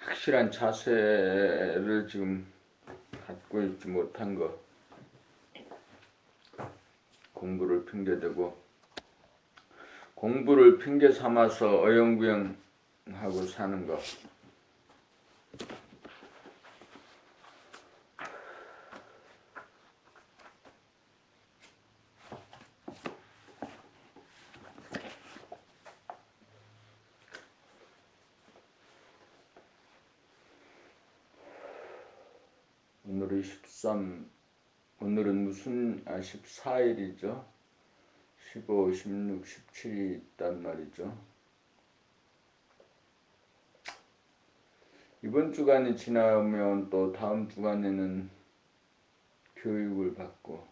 확실한 자세를 지금 갖고 있지 못한 거, 공부를 핑계대고 공부를 핑계 삼아서 어영부영하고 사는 거. 오늘이 13, 오늘은 무슨 14일이죠? 15, 16, 17이 있단 말이죠. 이번 주간이 지나면 또 다음 주간에는 교육을 받고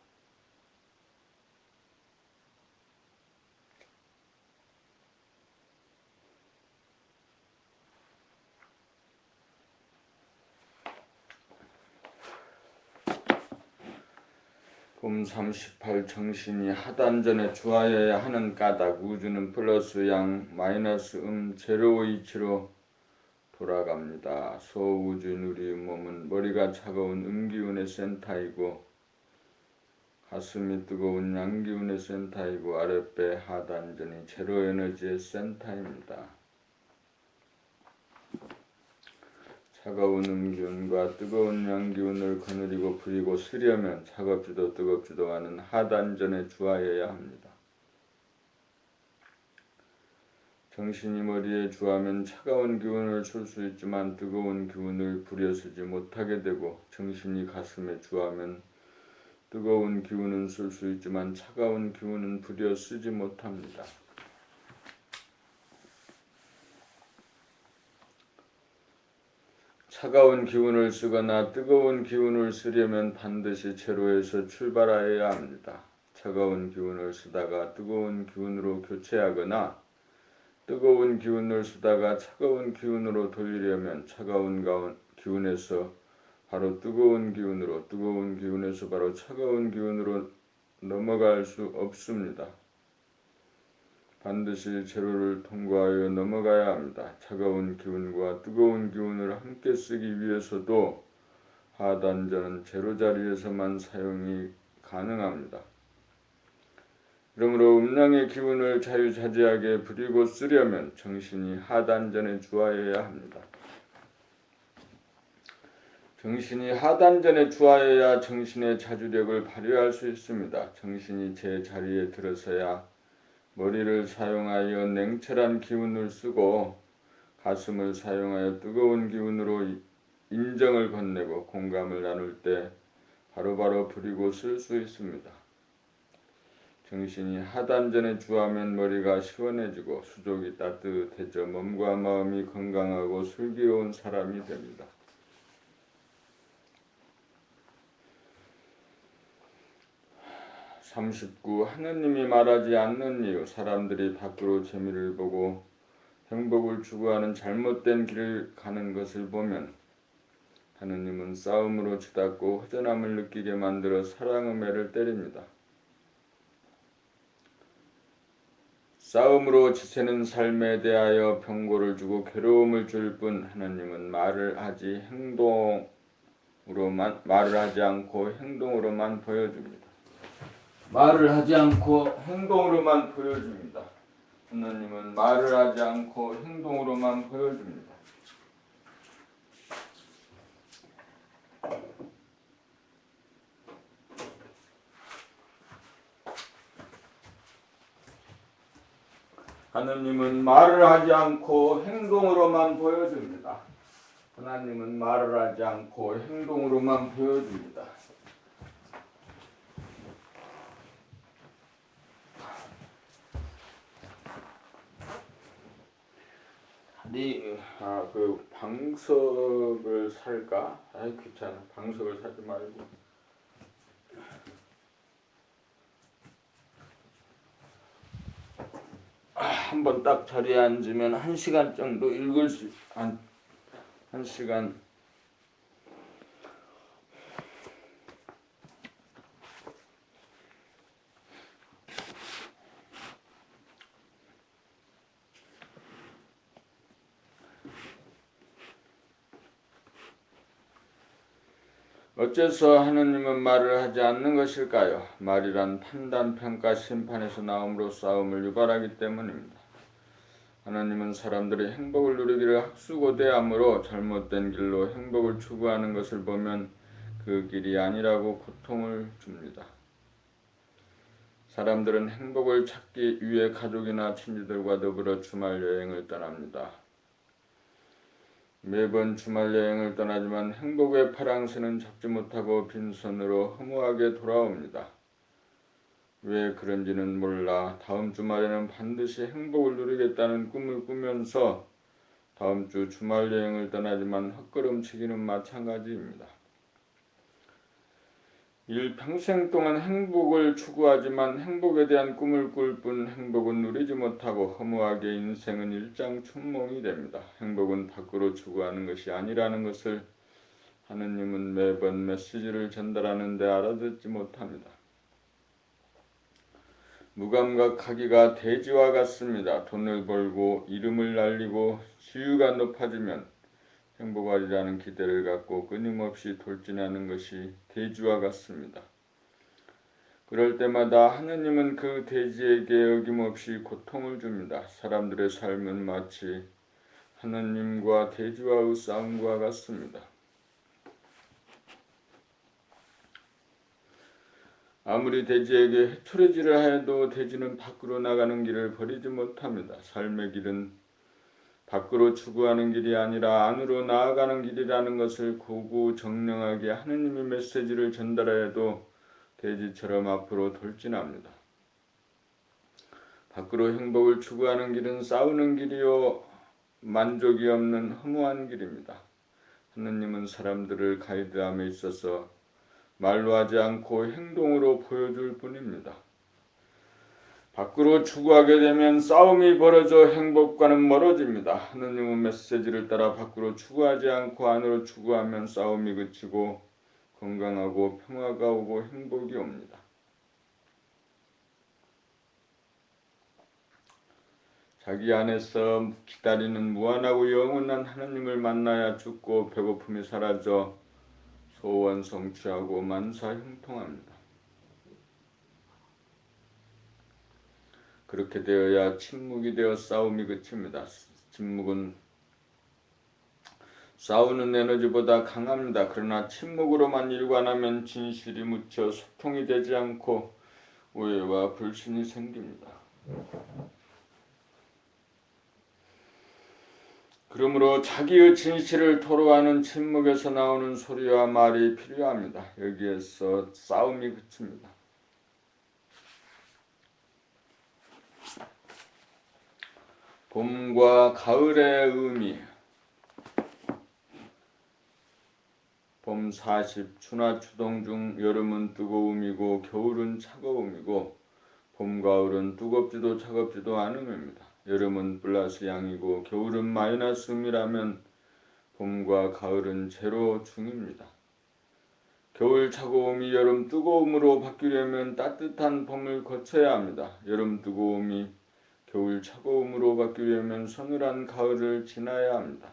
봄 38 정신이 하단전에 주하여야 하는 까닭. 우주는 플러스 양 마이너스 제로 이치로 돌아갑니다. 소우주인 우리 몸은 머리가 차가운 음기운의 센터이고 가슴이 뜨거운 양기운의 센터이고 아랫배 하단전이 제로 에너지의 센터입니다. 차가운 음기운과 뜨거운 양기운을 거느리고 부리고 쓰려면 차갑지도 뜨겁지도 않은 하단전에 주하여야 합니다. 정신이 머리에 주하면 차가운 기운을 쓸 수 있지만 뜨거운 기운을 부려 쓰지 못하게 되고, 정신이 가슴에 주하면 뜨거운 기운은 쓸 수 있지만 차가운 기운은 부려 쓰지 못합니다. 차가운 기운을 쓰거나 뜨거운 기운을 쓰려면 반드시 제로에서 출발하여야 합니다. 차가운 기운을 쓰다가 뜨거운 기운으로 교체하거나 뜨거운 기운을 쓰다가 차가운 기운으로 돌리려면 차가운 기운에서 바로 뜨거운 기운으로, 뜨거운 기운에서 바로 차가운 기운으로 넘어갈 수 없습니다. 반드시 제로를 통과하여 넘어가야 합니다. 차가운 기운과 뜨거운 기운을 함께 쓰기 위해서도 하단전은 제로 자리에서만 사용이 가능합니다. 그러므로 음양의 기운을 자유자재하게 부리고 쓰려면 정신이 하단전에 주하여야 합니다. 정신이 하단전에 주하여야 정신의 자주력을 발휘할 수 있습니다. 정신이 제 자리에 들어서야 머리를 사용하여 냉철한 기운을 쓰고 가슴을 사용하여 뜨거운 기운으로 인정을 건네고 공감을 나눌 때 바로바로 부리고 쓸 수 있습니다. 정신이 하단전에 주하면 머리가 시원해지고 수족이 따뜻해져 몸과 마음이 건강하고 슬기로운 사람이 됩니다. 하느님이 말하지 않는 이유. 사람들이 밖으로 재미를 보고 행복을 추구하는 잘못된 길을 가는 것을 보면 하느님은 싸움으로 치닫고 허전함을 느끼게 만들어 사랑의 매를 때립니다. 싸움으로 지새는 삶에 대하여 병고를 주고 괴로움을 줄 뿐 하느님은 말을 하지 않고 행동으로만 보여줍니다. 말을 하지 않고 행동으로만 보여줍니다. 하느님은 말을 하지 않고 행동으로만 보여줍니다. 하느님은 말을 하지 않고 행동으로만 보여줍니다. 하나님은 말을 하지 않고 행동으로만 보여줍니다. 그 방석을 살까? 귀찮아. 방석을 사지 말고 한번 딱 자리에 앉으면 1시간 정도 읽을 수, 1시간. 어째서 하느님은 말을 하지 않는 것일까요? 말이란 판단, 평가, 심판에서 나옴으로 싸움을 유발하기 때문입니다. 하나님은 사람들이 행복을 누리기를 학수고대함으로 잘못된 길로 행복을 추구하는 것을 보면 그 길이 아니라고 고통을 줍니다. 사람들은 행복을 찾기 위해 가족이나 친지들과 더불어 주말 여행을 떠납니다. 매번 주말 여행을 떠나지만 행복의 파랑새는 잡지 못하고 빈손으로 허무하게 돌아옵니다. 왜 그런지는 몰라 다음 주말에는 반드시 행복을 누리겠다는 꿈을 꾸면서 다음 주 주말 여행을 떠나지만 헛걸음치기는 마찬가지입니다. 일평생 동안 행복을 추구하지만 행복에 대한 꿈을 꿀 뿐 행복은 누리지 못하고 허무하게 인생은 일장춘몽이 됩니다. 행복은 밖으로 추구하는 것이 아니라는 것을 하느님은 매번 메시지를 전달하는데 알아듣지 못합니다. 무감각하기가 돼지와 같습니다. 돈을 벌고 이름을 날리고 지위가 높아지면 행복하리라는 기대를 갖고 끊임없이 돌진하는 것이 돼지와 같습니다. 그럴 때마다 하느님은 그 돼지에게 어김없이 고통을 줍니다. 사람들의 삶은 마치 하느님과 돼지와의 싸움과 같습니다. 아무리 돼지에게 해초리질을 해도 돼지는 밖으로 나가는 길을 버리지 못합니다. 삶의 길은 밖으로 추구하는 길이 아니라 안으로 나아가는 길이라는 것을 고구정령하게 하느님의 메시지를 전달해도 돼지처럼 앞으로 돌진합니다. 밖으로 행복을 추구하는 길은 싸우는 길이요 만족이 없는 허무한 길입니다. 하느님은 사람들을 가이드함에 있어서 말로 하지 않고 행동으로 보여줄 뿐입니다. 밖으로 추구하게 되면 싸움이 벌어져 행복과는 멀어집니다. 하느님은 메시지를 따라 밖으로 추구하지 않고 안으로 추구하면 싸움이 그치고 건강하고 평화가 오고 행복이 옵니다. 자기 안에서 기다리는 무한하고 영원한 하느님을 만나야 죽고 배고픔이 사라져 소원 성취하고 만사 형통합니다. 그렇게 되어야 침묵이 되어 싸움이 그칩니다. 침묵은 싸우는 에너지보다 강합니다. 그러나 침묵으로만 일관하면 진실이 묻혀 소통이 되지 않고 오해와 불신이 생깁니다. 그러므로 자기의 진실을 토로하는 침묵에서 나오는 소리와 말이 필요합니다. 여기에서 싸움이 그칩니다. 봄과 가을의 의미. 봄 40, 추나 추동 중 여름은 뜨거움이고 겨울은 차가움이고 봄, 가을은 뜨겁지도 차갑지도 않음입니다. 여름은 플러스 양이고 겨울은 마이너스 음이라면 봄과 가을은 제로 중입니다. 겨울 차가움이 여름 뜨거움으로 바뀌려면 따뜻한 봄을 거쳐야 합니다. 여름 뜨거움이 겨울 차가움으로 바뀌려면 서늘한 가을을 지나야 합니다.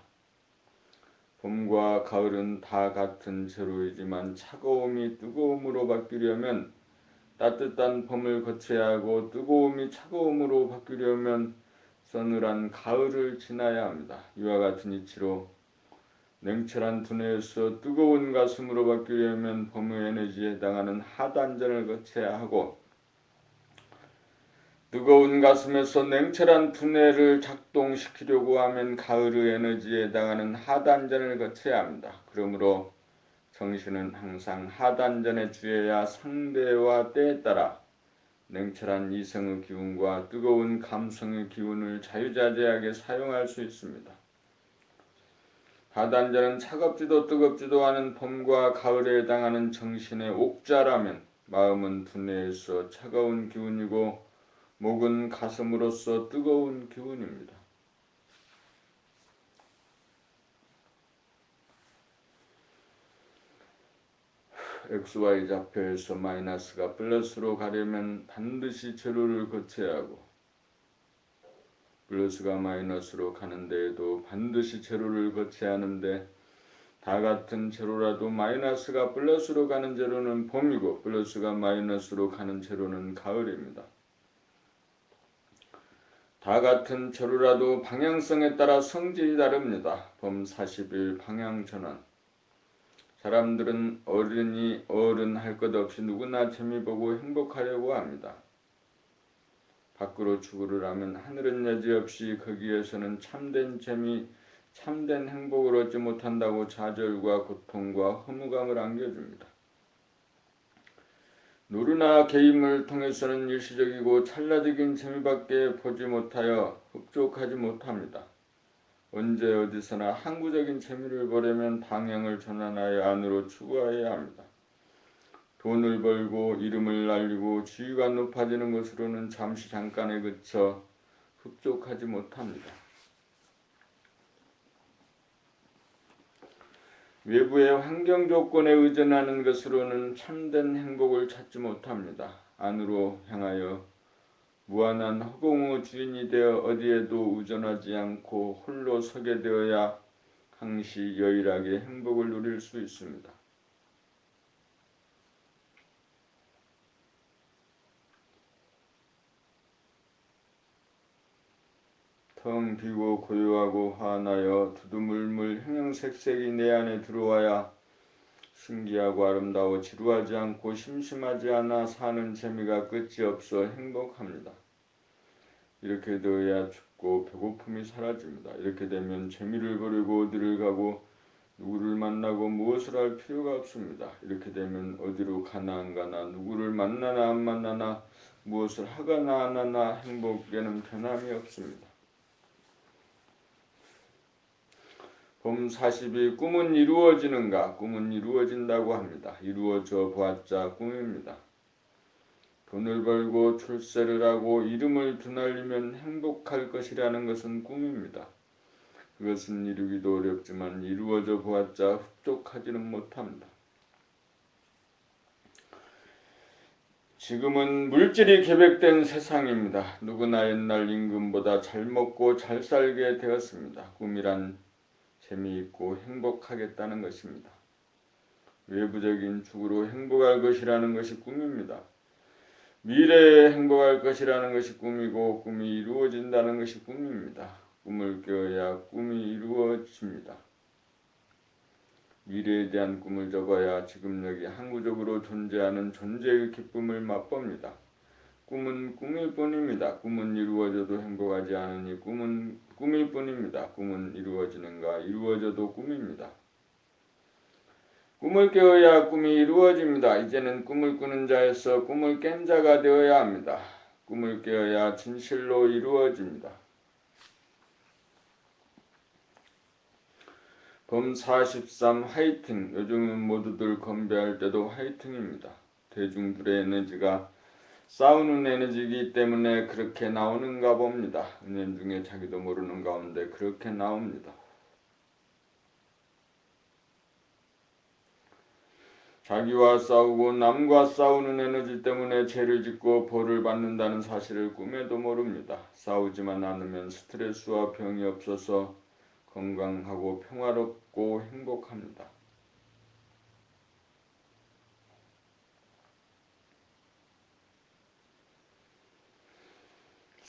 봄과 가을은 다 같은 제로이지만 차가움이 뜨거움으로 바뀌려면 따뜻한 봄을 거쳐야 하고 뜨거움이 차가움으로 바뀌려면 서늘한 가을을 지나야 합니다. 이와 같은 이치로 냉철한 두뇌에서 뜨거운 가슴으로 바뀌려면 봄의 에너지에 해당하는 하단전을 거쳐야 하고 뜨거운 가슴에서 냉철한 두뇌를 작동시키려고 하면 가을의 에너지에 해당하는 하단전을 거쳐야 합니다. 그러므로 정신은 항상 하단전에 주해야 상대와 때에 따라 냉철한 이성의 기운과 뜨거운 감성의 기운을 자유자재하게 사용할 수 있습니다. 하단전은 차갑지도 뜨겁지도 않은 봄과 가을에 해당하는 정신의 옥자라면 마음은 두뇌에서 차가운 기운이고 목은 가슴으로서 뜨거운 기운입니다. XY 좌표에서 마이너스가 플러스로 가려면 반드시 제로를 거쳐야 하고 플러스가 마이너스로 가는 데에도 반드시 제로를 거쳐야 하는데 다 같은 제로라도 마이너스가 플러스로 가는 제로는 봄이고 플러스가 마이너스로 가는 제로는 가을입니다. 다 같은 제로라도 방향성에 따라 성질이 다릅니다. 봄 40일 방향전환. 사람들은 어른이 어른 할 것 없이 누구나 재미보고 행복하려고 합니다. 밖으로 추구를 하면 하늘은 여지없이 거기에서는 참된 재미, 참된 행복을 얻지 못한다고 좌절과 고통과 허무감을 안겨줍니다. 노르나 게임을 통해서는 일시적이고 찰나적인 재미밖에 보지 못하여 흡족하지 못합니다. 언제 어디서나 항구적인 재미를 보려면 방향을 전환하여 안으로 추구해야 합니다. 돈을 벌고 이름을 날리고 지위가 높아지는 것으로는 잠시 잠깐에 그쳐 흡족하지 못합니다. 외부의 환경 조건에 의존하는 것으로는 참된 행복을 찾지 못합니다. 안으로 향하여 무한한 허공의 주인이 되어 어디에도 의존하지 않고 홀로 서게 되어야 항시 여일하게 행복을 누릴 수 있습니다. 텅 비고 고요하고 환하여 두두물물 형형색색이 내 안에 들어와야 신기하고 아름다워 지루하지 않고 심심하지 않아 사는 재미가 끝이 없어 행복합니다. 이렇게 되어야 춥고 배고픔이 사라집니다. 이렇게 되면 재미를 버리고 어디를 가고 누구를 만나고 무엇을 할 필요가 없습니다. 이렇게 되면 어디로 가나 안 가나 누구를 만나나 안 만나나 무엇을 하거나 안 하나 행복에는 변함이 없습니다. 봄 40일 꿈은 이루어지는가? 꿈은 이루어진다고 합니다. 이루어져 보았자 꿈입니다. 돈을 벌고 출세를 하고 이름을 드날리면 행복할 것이라는 것은 꿈입니다. 그것은 이루기도 어렵지만 이루어져 보았자 흡족하지는 못합니다. 지금은 물질이 계획된 세상입니다. 누구나 옛날 임금보다 잘 먹고 잘 살게 되었습니다. 꿈이란 재미있고 행복하겠다는 것입니다. 외부적인 축으로 행복할 것이라는 것이 꿈입니다. 미래에 행복할 것이라는 것이 꿈이고 꿈이 이루어진다는 것이 꿈입니다. 꿈을 꿔야 꿈이 이루어집니다. 미래에 대한 꿈을 접어야 지금 여기 항구적으로 존재하는 존재의 기쁨을 맛봅니다. 꿈은 꿈일 뿐입니다. 꿈은 이루어져도 행복하지 않으니 꿈은 꿈일 뿐입니다. 꿈은 이루어지는가? 이루어져도 꿈입니다. 꿈을 깨어야 꿈이 이루어집니다. 이제는 꿈을 꾸는 자에서 꿈을 깬 자가 되어야 합니다. 꿈을 깨어야 진실로 이루어집니다. 봄 43 화이팅. 요즘은 모두들 건배할 때도 화이팅입니다. 대중들의 에너지가 싸우는 에너지이기 때문에 그렇게 나오는가 봅니다. 은연중에 자기도 모르는 가운데 그렇게 나옵니다. 자기와 싸우고 남과 싸우는 에너지 때문에 죄를 짓고 벌을 받는다는 사실을 꿈에도 모릅니다. 싸우지만 않으면 스트레스와 병이 없어서 건강하고 평화롭고 행복합니다.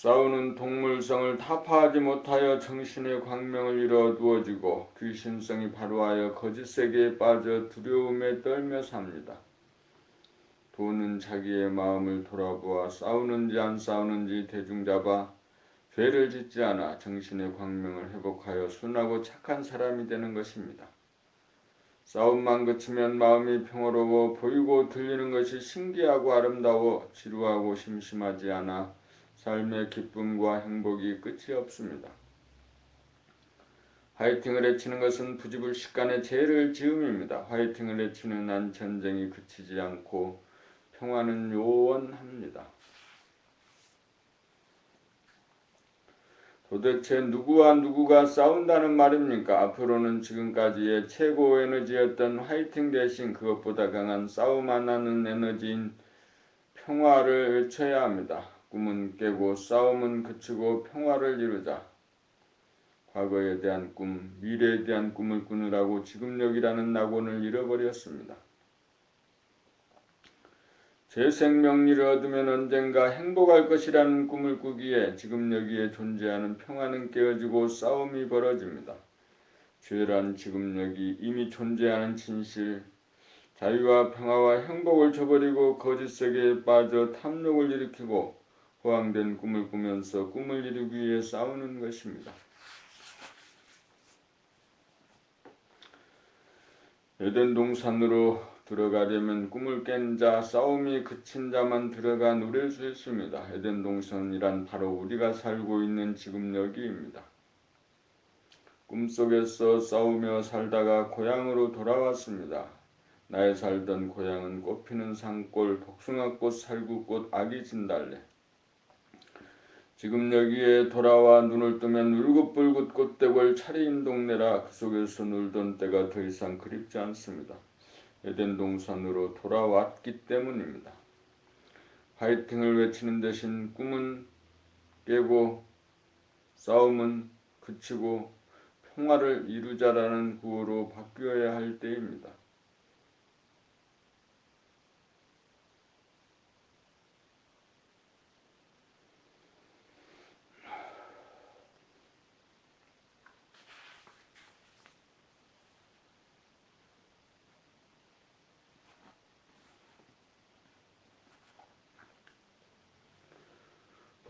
싸우는 동물성을 타파하지 못하여 정신의 광명을 잃어 두어지고 귀신성이 발호하여 거짓 세계에 빠져 두려움에 떨며 삽니다. 돈은 자기의 마음을 돌아보아 싸우는지 안 싸우는지 대중 잡아 죄를 짓지 않아 정신의 광명을 회복하여 순하고 착한 사람이 되는 것입니다. 싸움만 그치면 마음이 평화로워 보이고 들리는 것이 신기하고 아름다워 지루하고 심심하지 않아 삶의 기쁨과 행복이 끝이 없습니다. 화이팅을 외치는 것은 부지불식간의 죄를 지음입니다. 화이팅을 외치는 한 전쟁이 그치지 않고 평화는 요원합니다. 도대체 누구와 누구가 싸운다는 말입니까? 앞으로는 지금까지의 최고 에너지였던 화이팅 대신 그것보다 강한 싸움 안 하는 에너지인 평화를 외쳐야 합니다. 꿈은 깨고 싸움은 그치고 평화를 이루자. 과거에 대한 꿈, 미래에 대한 꿈을 꾸느라고 지금력이라는 낙원을 잃어버렸습니다. 제 생명리를 얻으면 언젠가 행복할 것이라는 꿈을 꾸기에 지금여기에 존재하는 평화는 깨어지고 싸움이 벌어집니다. 죄란 지금여기 이미 존재하는 진실, 자유와 평화와 행복을 저버리고 거짓 세계에 빠져 탐욕을 일으키고 호황된 꿈을 꾸면서 꿈을 이루기 위해 싸우는 것입니다. 에덴 동산으로 들어가려면 꿈을 깬 자, 싸움이 그친 자만 들어가 누릴 수 있습니다. 에덴 동산이란 바로 우리가 살고 있는 지금 여기입니다. 꿈속에서 싸우며 살다가 고향으로 돌아왔습니다. 나의 살던 고향은 꽃피는 산골, 복숭아꽃, 살구꽃, 아기 진달래. 지금 여기에 돌아와 눈을 뜨면 울긋불긋 꽃대벌 차례인 동네라 그 속에서 놀던 때가 더 이상 그립지 않습니다. 에덴 동산으로 돌아왔기 때문입니다. 파이팅을 외치는 대신 꿈은 깨고 싸움은 그치고 평화를 이루자라는 구호로 바뀌어야 할 때입니다.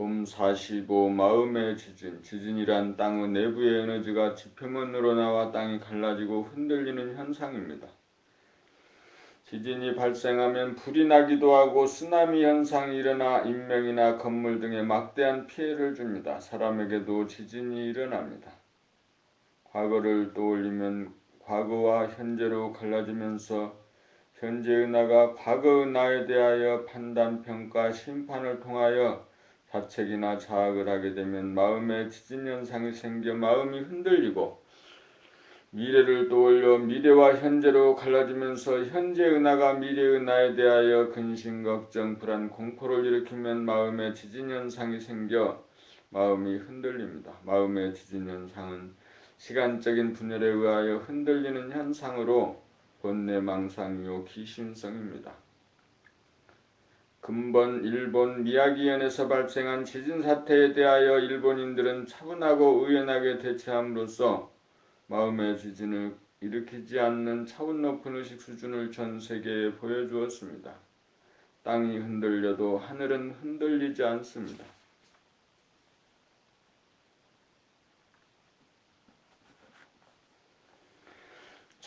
봄 45 마음의 지진. 지진이란 땅의 내부의 에너지가 지표면으로 나와 땅이 갈라지고 흔들리는 현상입니다. 지진이 발생하면 불이 나기도 하고 쓰나미 현상이 일어나 인명이나 건물 등에 막대한 피해를 줍니다. 사람에게도 지진이 일어납니다. 과거를 떠올리면 과거와 현재로 갈라지면서 현재의 나가 과거의 나에 대하여 판단, 평가, 심판을 통하여 자책이나 자학을 하게 되면 마음에 지진 현상이 생겨 마음이 흔들리고 미래를 떠올려 미래와 현재로 갈라지면서 현재의 나가 미래의 나에 대하여 근심, 걱정, 불안, 공포를 일으키면 마음에 지진 현상이 생겨 마음이 흔들립니다. 마음의 지진 현상은 시간적인 분열에 의하여 흔들리는 현상으로 번뇌, 망상이요 기심성입니다. 근본 일본 미야기현에서 발생한 지진 사태에 대하여 일본인들은 차분하고 의연하게 대처함으로써 마음의 지진을 일으키지 않는 차원 높은 의식 수준을 전 세계에 보여주었습니다. 땅이 흔들려도 하늘은 흔들리지 않습니다.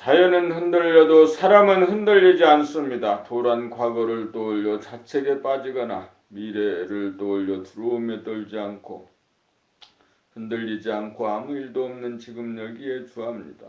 자연은 흔들려도 사람은 흔들리지 않습니다. 돌한 과거를 떠올려 자책에 빠지거나 미래를 떠올려 두려움에 떨지 않고 흔들리지 않고 아무 일도 없는 지금 여기에 주합니다.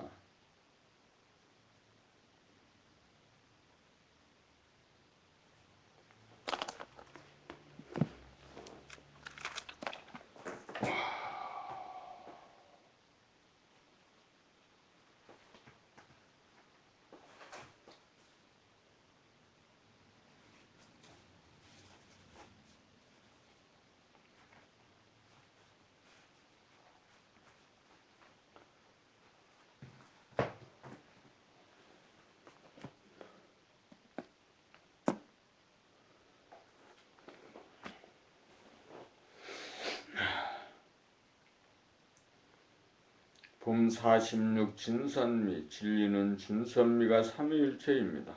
봄 46 진선미. 진리는 진선미가 삼위일체입니다.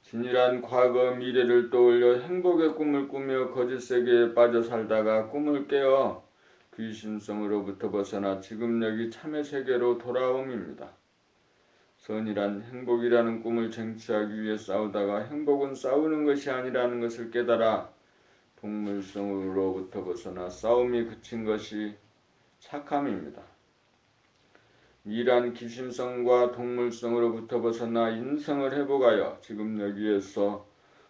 진이란 과거 미래를 떠올려 행복의 꿈을 꾸며 거짓 세계에 빠져 살다가 꿈을 깨어 귀신성으로부터 벗어나 지금 여기 참의 세계로 돌아옴입니다. 선이란 행복이라는 꿈을 쟁취하기 위해 싸우다가 행복은 싸우는 것이 아니라는 것을 깨달아 동물성으로부터 벗어나 싸움이 그친 것이 착함입니다. 미란 기심성과 동물성으로부터 벗어나 인성을 회복하여 지금 여기에서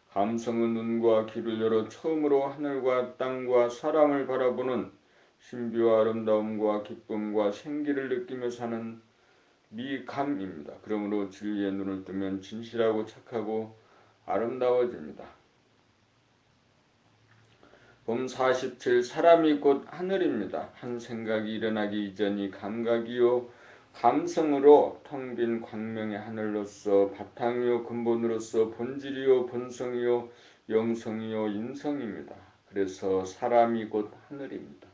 감성의 눈과 귀를 열어 처음으로 하늘과 땅과 사람을 바라보는 신비와 아름다움과 기쁨과 생기를 느끼며 사는 미감입니다. 그러므로 진리의 눈을 뜨면 진실하고 착하고 아름다워집니다. 봄 47 사람이 곧 하늘입니다. 한 생각이 일어나기 이전이 감각이요 감성으로 텅 빈 광명의 하늘로서 바탕이요 근본으로서 본질이요 본성이요 영성이요 인성입니다. 그래서 사람이 곧 하늘입니다.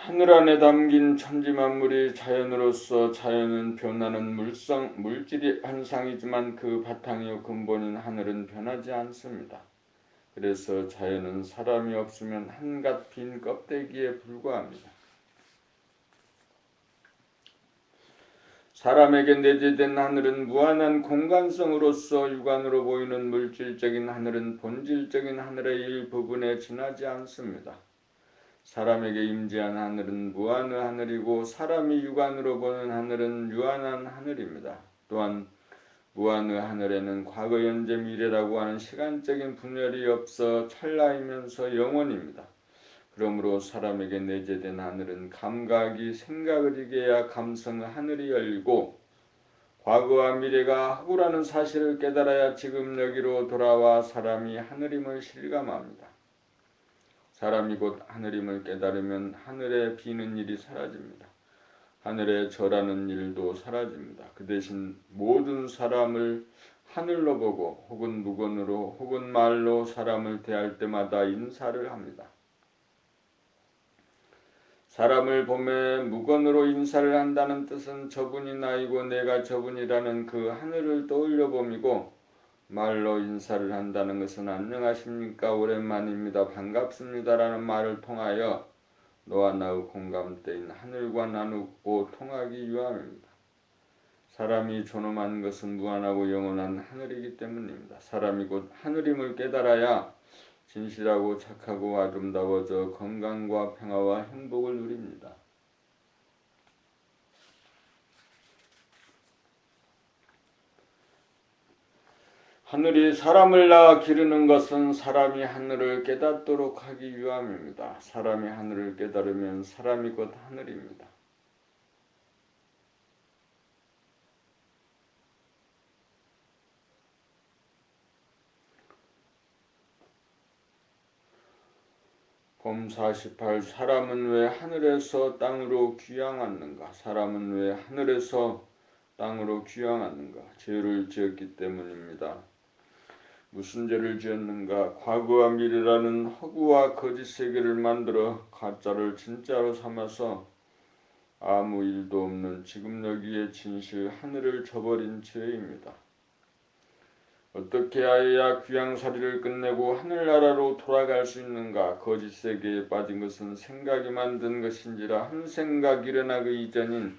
하늘 안에 담긴 천지만물이 자연으로서 자연은 변하는 물질이 현상이지만 그 바탕이요 근본인 하늘은 변하지 않습니다. 그래서 자연은 사람이 없으면 한갓 빈 껍데기에 불과합니다. 사람에게 내재된 하늘은 무한한 공간성으로서 육안으로 보이는 물질적인 하늘은 본질적인 하늘의 일부분에 지나지 않습니다. 사람에게 임재한 하늘은 무한의 하늘이고 사람이 육안으로 보는 하늘은 유한한 하늘입니다. 또한 무한의 하늘에는 과거, 현재, 미래라고 하는 시간적인 분열이 없어 찰나이면서 영원입니다. 그러므로 사람에게 내재된 하늘은 감각이 생각을 이겨야 감성의 하늘이 열리고 과거와 미래가 허구라는 사실을 깨달아야 지금 여기로 돌아와 사람이 하늘임을 실감합니다. 사람이 곧 하늘임을 깨달으면 하늘에 비는 일이 사라집니다. 하늘에 절하는 일도 사라집니다. 그 대신 모든 사람을 하늘로 보고 혹은 무건으로 혹은 말로 사람을 대할 때마다 인사를 합니다. 사람을 보매 무건으로 인사를 한다는 뜻은 저분이 나이고 내가 저분이라는 그 하늘을 떠올려 봄이고 말로 인사를 한다는 것은 안녕하십니까 오랜만입니다 반갑습니다라는 말을 통하여 너와 나의 공감대인 하늘과 나누고 통하기 위함입니다. 사람이 존엄한 것은 무한하고 영원한 하늘이기 때문입니다. 사람이 곧 하늘임을 깨달아야 진실하고 착하고 아름다워져 건강과 평화와 행복을 누립니다. 하늘이 사람을 낳아 기르는 것은 사람이 하늘을 깨닫도록 하기 위함입니다. 사람이 하늘을 깨달으면 사람이 곧 하늘입니다. 봄 48 사람은 왜 하늘에서 땅으로 귀향하는가? 사람은 왜 하늘에서 땅으로 귀향하는가? 죄를 지었기 때문입니다. 무슨 죄를 지었는가? 과거와 미래라는 허구와 거짓 세계를 만들어 가짜를 진짜로 삼아서 아무 일도 없는 지금 여기의 진실 하늘을 저버린 죄입니다. 어떻게 하여야 귀향살이를 끝내고 하늘나라로 돌아갈 수 있는가? 거짓 세계에 빠진 것은 생각이 만든 것인지라 한 생각 일어나기 이전인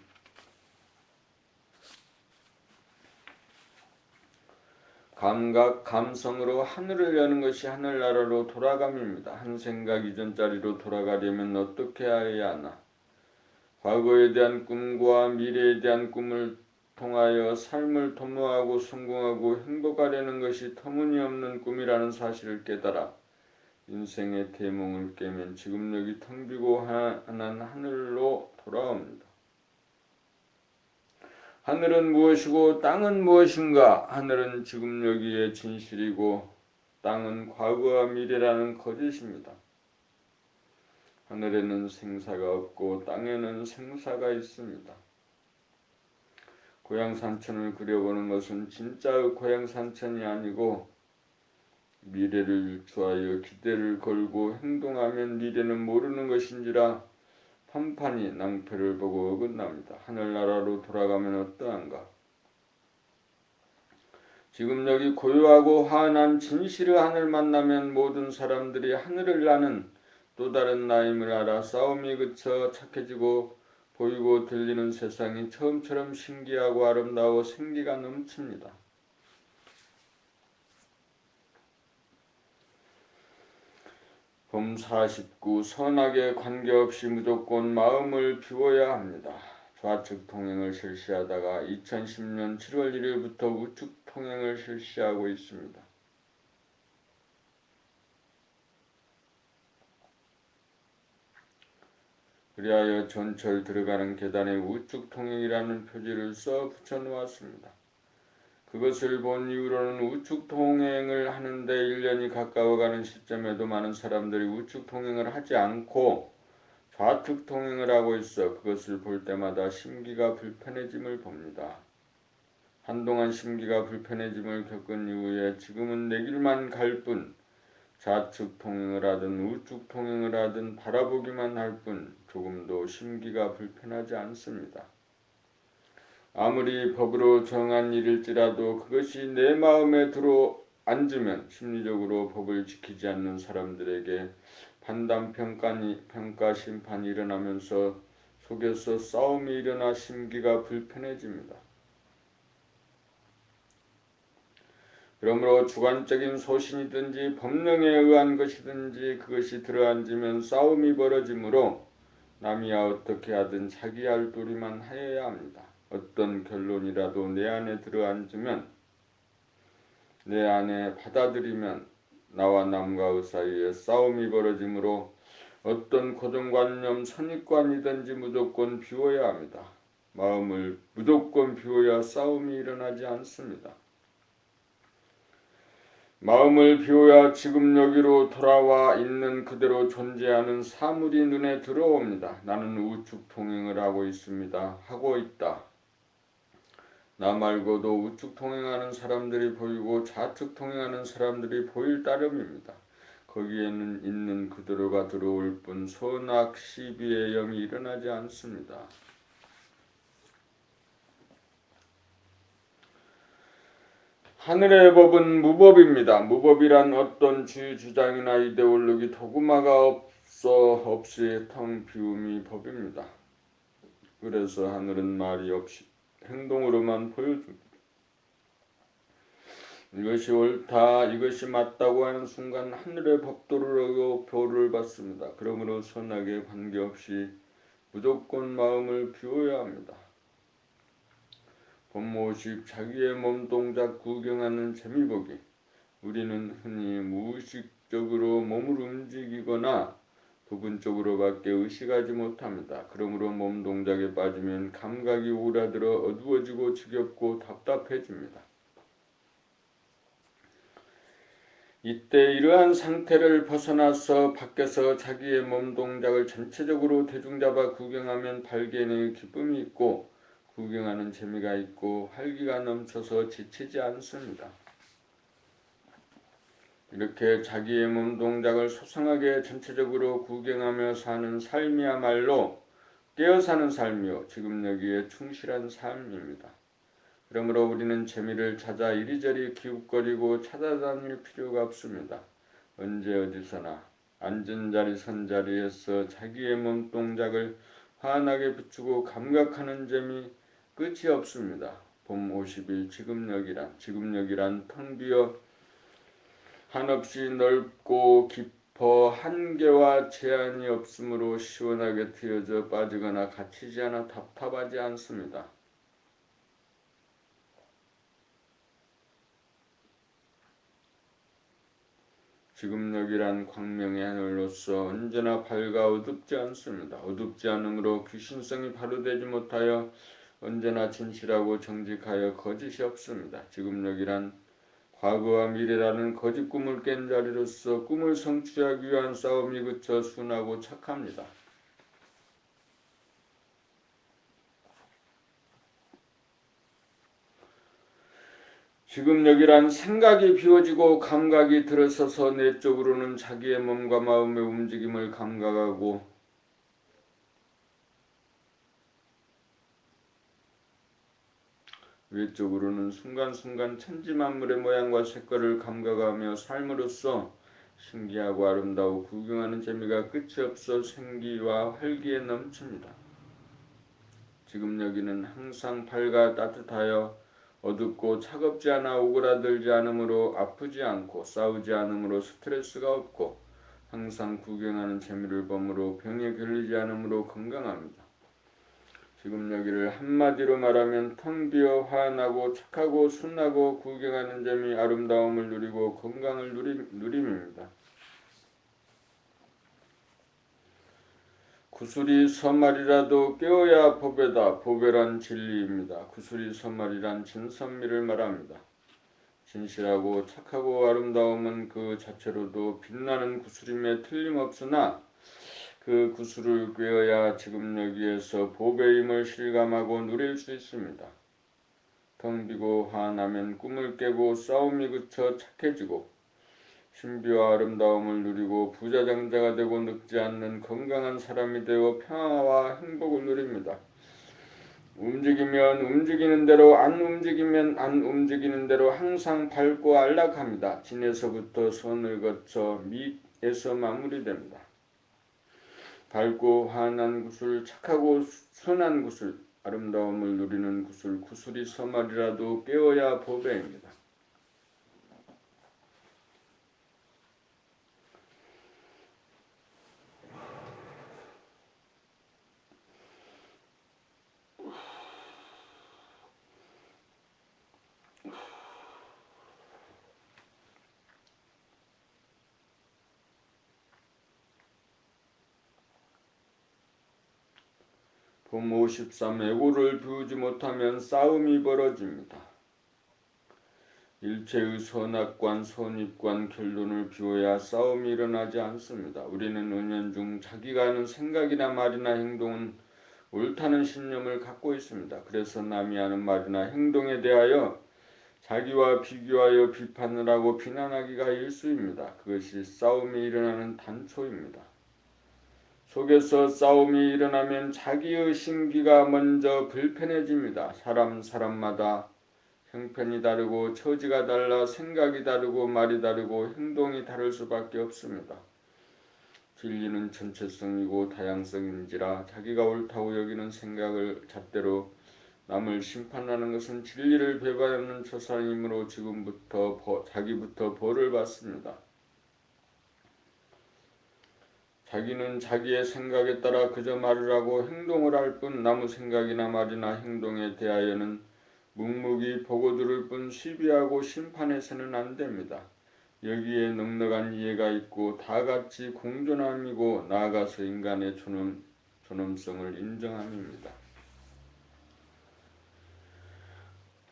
감각, 감성으로 하늘을 여는 것이 하늘나라로 돌아감입니다. 한 생각 이전 자리로 돌아가려면 어떻게 해야 하나? 과거에 대한 꿈과 미래에 대한 꿈을 통하여 삶을 도모하고 성공하고 행복하려는 것이 터무니없는 꿈이라는 사실을 깨달아 인생의 대몽을 깨면 지금 여기 텅 비고 환한 하늘로 돌아옵니다. 하늘은 무엇이고 땅은 무엇인가? 하늘은 지금 여기의 진실이고 땅은 과거와 미래라는 거짓입니다. 하늘에는 생사가 없고 땅에는 생사가 있습니다. 고향산천을 그려보는 것은 진짜의 고향산천이 아니고 미래를 유추하여 기대를 걸고 행동하면 미래는 모르는 것인지라 판판이 낭패를 보고 어긋납니다. 하늘나라로 돌아가면 어떠한가? 지금 여기 고요하고 환한 진실의 하늘 만나면 모든 사람들이 하늘을 나는 또 다른 나임을 알아 싸움이 그쳐 착해지고 보이고 들리는 세상이 처음처럼 신기하고 아름다워 생기가 넘칩니다. 봄 49 선악에 관계없이 무조건 마음을 비워야 합니다. 좌측 통행을 실시하다가 2010년 7월 1일부터 우측 통행을 실시하고 있습니다. 그리하여 전철 들어가는 계단에 우측 통행이라는 표지를 써 붙여놓았습니다. 그것을 본 이후로는 우측 통행을 하는데 1년이 가까워가는 시점에도 많은 사람들이 우측 통행을 하지 않고 좌측 통행을 하고 있어 그것을 볼 때마다 심기가 불편해짐을 봅니다. 한동안 심기가 불편해짐을 겪은 이후에 지금은 내 길만 갈 뿐 좌측 통행을 하든 우측 통행을 하든 바라보기만 할 뿐 조금도 심기가 불편하지 않습니다. 아무리 법으로 정한 일일지라도 그것이 내 마음에 들어앉으면 심리적으로 법을 지키지 않는 사람들에게 판단, 평가, 심판이 일어나면서 속에서 싸움이 일어나 심기가 불편해집니다. 그러므로 주관적인 소신이든지 법령에 의한 것이든지 그것이 들어앉으면 싸움이 벌어지므로 남이야 어떻게 하든 자기 할 도리만 하여야 합니다. 어떤 결론이라도 내 안에 들어앉으면 내 안에 받아들이면 나와 남과 사이에 싸움이 벌어지므로 어떤 고정관념, 선입관이든지 무조건 비워야 합니다. 마음을 무조건 비워야 싸움이 일어나지 않습니다. 마음을 비워야 지금 여기로 돌아와 있는 그대로 존재하는 사물이 눈에 들어옵니다. 나는 우측 통행을 하고 있습니다. 하고 있다. 나 말고도 우측 통행하는 사람들이 보이고 좌측 통행하는 사람들이 보일 따름입니다. 거기에는 있는 그대로가 들어올 뿐 선악 시비의 영이 일어나지 않습니다. 하늘의 법은 무법입니다. 무법이란 어떤 주장이나 이데올로기 도구마가 없이 텅 비움이 법입니다. 그래서 하늘은 말이 없이 행동으로만 보여줍니다. 이것이 옳다, 이것이 맞다고 하는 순간 하늘의 법도를 어겨 보를 받습니다. 그러므로 선악에 관계없이 무조건 마음을 비워야 합니다. 본모식 자기의 몸 동작 구경하는 재미보기. 우리는 흔히 무의식적으로 몸을 움직이거나 부분적으로밖에 의식하지 못합니다. 그러므로 몸 동작에 빠지면 감각이 오그라들어 어두워지고 지겹고 답답해집니다. 이때 이러한 상태를 벗어나서 밖에서 자기의 몸 동작을 전체적으로 대중잡아 구경하면 발견의 기쁨이 있고 구경하는 재미가 있고 활기가 넘쳐서 지치지 않습니다. 이렇게 자기의 몸 동작을 소상하게 전체적으로 구경하며 사는 삶이야말로 깨어 사는 삶이요 지금 여기에 충실한 삶입니다. 그러므로 우리는 재미를 찾아 이리저리 기웃거리고 찾아다닐 필요가 없습니다. 언제 어디서나 앉은 자리 선 자리에서 자기의 몸 동작을 환하게 비추고 감각하는 재미 끝이 없습니다. 봄 50일 지금역이란 텅 비어 한없이 넓고 깊어 한계와 제한이 없으므로 시원하게 트여져 빠지거나 갇히지 않아 답답하지 않습니다. 지금역이란 광명의 하늘로서 언제나 밝아 어둡지 않습니다. 어둡지 않으므로 귀신성이 발효되지 못하여 언제나 진실하고 정직하여 거짓이 없습니다. 지금역이란 과거와 미래라는 거짓 꿈을 깬 자리로서 꿈을 성취하기 위한 싸움이 그쳐 순하고 착합니다. 지금역이란 생각이 비워지고 감각이 들어서서 내적으로는 자기의 몸과 마음의 움직임을 감각하고 외적으로는 순간순간 천지만물의 모양과 색깔을 감각하며 삶으로써 신기하고 아름다워 구경하는 재미가 끝이 없어 생기와 활기에 넘칩니다. 지금 여기는 항상 밝아 따뜻하여 어둡고 차갑지 않아 오그라들지 않으므로 아프지 않고 싸우지 않으므로 스트레스가 없고 항상 구경하는 재미를 범으로 병에 걸리지 않으므로 건강합니다. 지금 여기를 한마디로 말하면 텅 비어 환하고 착하고 순하고 구경하는 재미 아름다움을 누리고 건강을 누림입니다. 구슬이 서말이라도 깨어야 보배다. 보배란 진리입니다. 구슬이 서말이란 진선미를 말합니다. 진실하고 착하고 아름다움은 그 자체로도 빛나는 구슬임에 틀림없으나 그 구슬을 꿰어야 지금 여기에서 보배임을 실감하고 누릴 수 있습니다. 텅 비고 화나면 꿈을 깨고 싸움이 그쳐 착해지고 신비와 아름다움을 누리고 부자장자가 되고 늙지 않는 건강한 사람이 되어 평화와 행복을 누립니다. 움직이면 움직이는 대로, 안 움직이면 안 움직이는 대로 항상 밝고 안락합니다. 진에서부터 선을 거쳐 미에서 마무리됩니다. 밝고 환한 구슬, 착하고 선한 구슬, 아름다움을 누리는 구슬, 구슬이 서말이라도 깨어야 보배입니다. 봄 53 애고를 비우지 못하면 싸움이 벌어집니다. 일체의 선악관, 선입관, 결론을 비워야 싸움이 일어나지 않습니다. 우리는 은연중 자기가 하는 생각이나 말이나 행동은 옳다는 신념을 갖고 있습니다. 그래서 남이 하는 말이나 행동에 대하여 자기와 비교하여 비판을 하고 비난하기가 일쑤입니다. 그것이 싸움이 일어나는 단초입니다. 속에서 싸움이 일어나면 자기의 심기가 먼저 불편해집니다. 사람마다 형편이 다르고 처지가 달라 생각이 다르고 말이 다르고 행동이 다를 수밖에 없습니다. 진리는 전체성이고 다양성인지라 자기가 옳다고 여기는 생각을 잣대로 남을 심판하는 것은 진리를 배반하는 처사이므로 지금부터 자기부터 벌을 받습니다. 자기는 자기의 생각에 따라 그저 말을 하고 행동을 할 뿐 남의 생각이나 말이나 행동에 대하여는 묵묵히 보고 들을 뿐 시비하고 심판해서는 안 됩니다. 여기에 넉넉한 이해가 있고 다같이 공존함이고 나아가서 인간의 존엄성을 인정함입니다.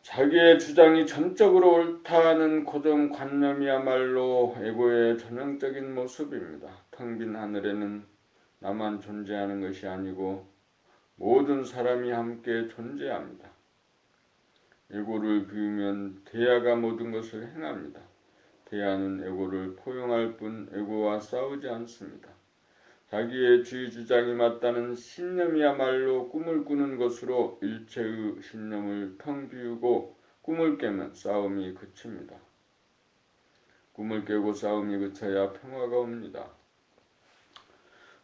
자기의 주장이 전적으로 옳다는 고정관념이야말로 에고의 전형적인 모습입니다. 텅 빈 하늘에는 나만 존재하는 것이 아니고 모든 사람이 함께 존재합니다. 에고를 비우면 대야가 모든 것을 행합니다. 대야는 에고를 포용할 뿐 에고와 싸우지 않습니다. 자기의 주의 주장이 맞다는 신념이야말로 꿈을 꾸는 것으로 일체의 신념을 텅 비우고 꿈을 깨면 싸움이 그칩니다. 꿈을 깨고 싸움이 그쳐야 평화가 옵니다.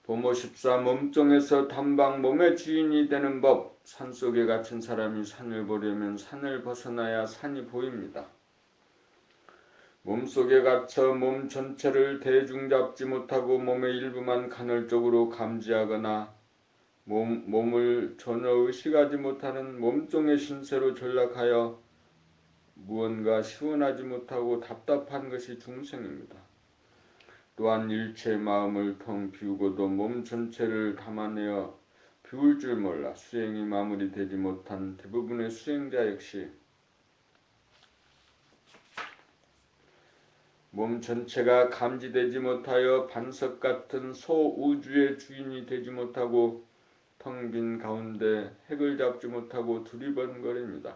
봄 54 몸종에서 단방 몸의 주인이 되는 법. 산속에 갇힌 사람이 산을 보려면 산을 벗어나야 산이 보입니다. 몸속에 갇혀 몸 전체를 대중 잡지 못하고 몸의 일부만 간헐적으로 감지하거나 몸을 전혀 의식하지 못하는 몸종의 신세로 전락하여 무언가 시원하지 못하고 답답한 것이 중생입니다. 또한 일체의 마음을 텅 비우고도 몸 전체를 담아내어 비울 줄 몰라 수행이 마무리되지 못한 대부분의 수행자 역시 몸 전체가 감지되지 못하여 반석 같은 소우주의 주인이 되지 못하고 텅 빈 가운데 핵을 잡지 못하고 두리번거립니다.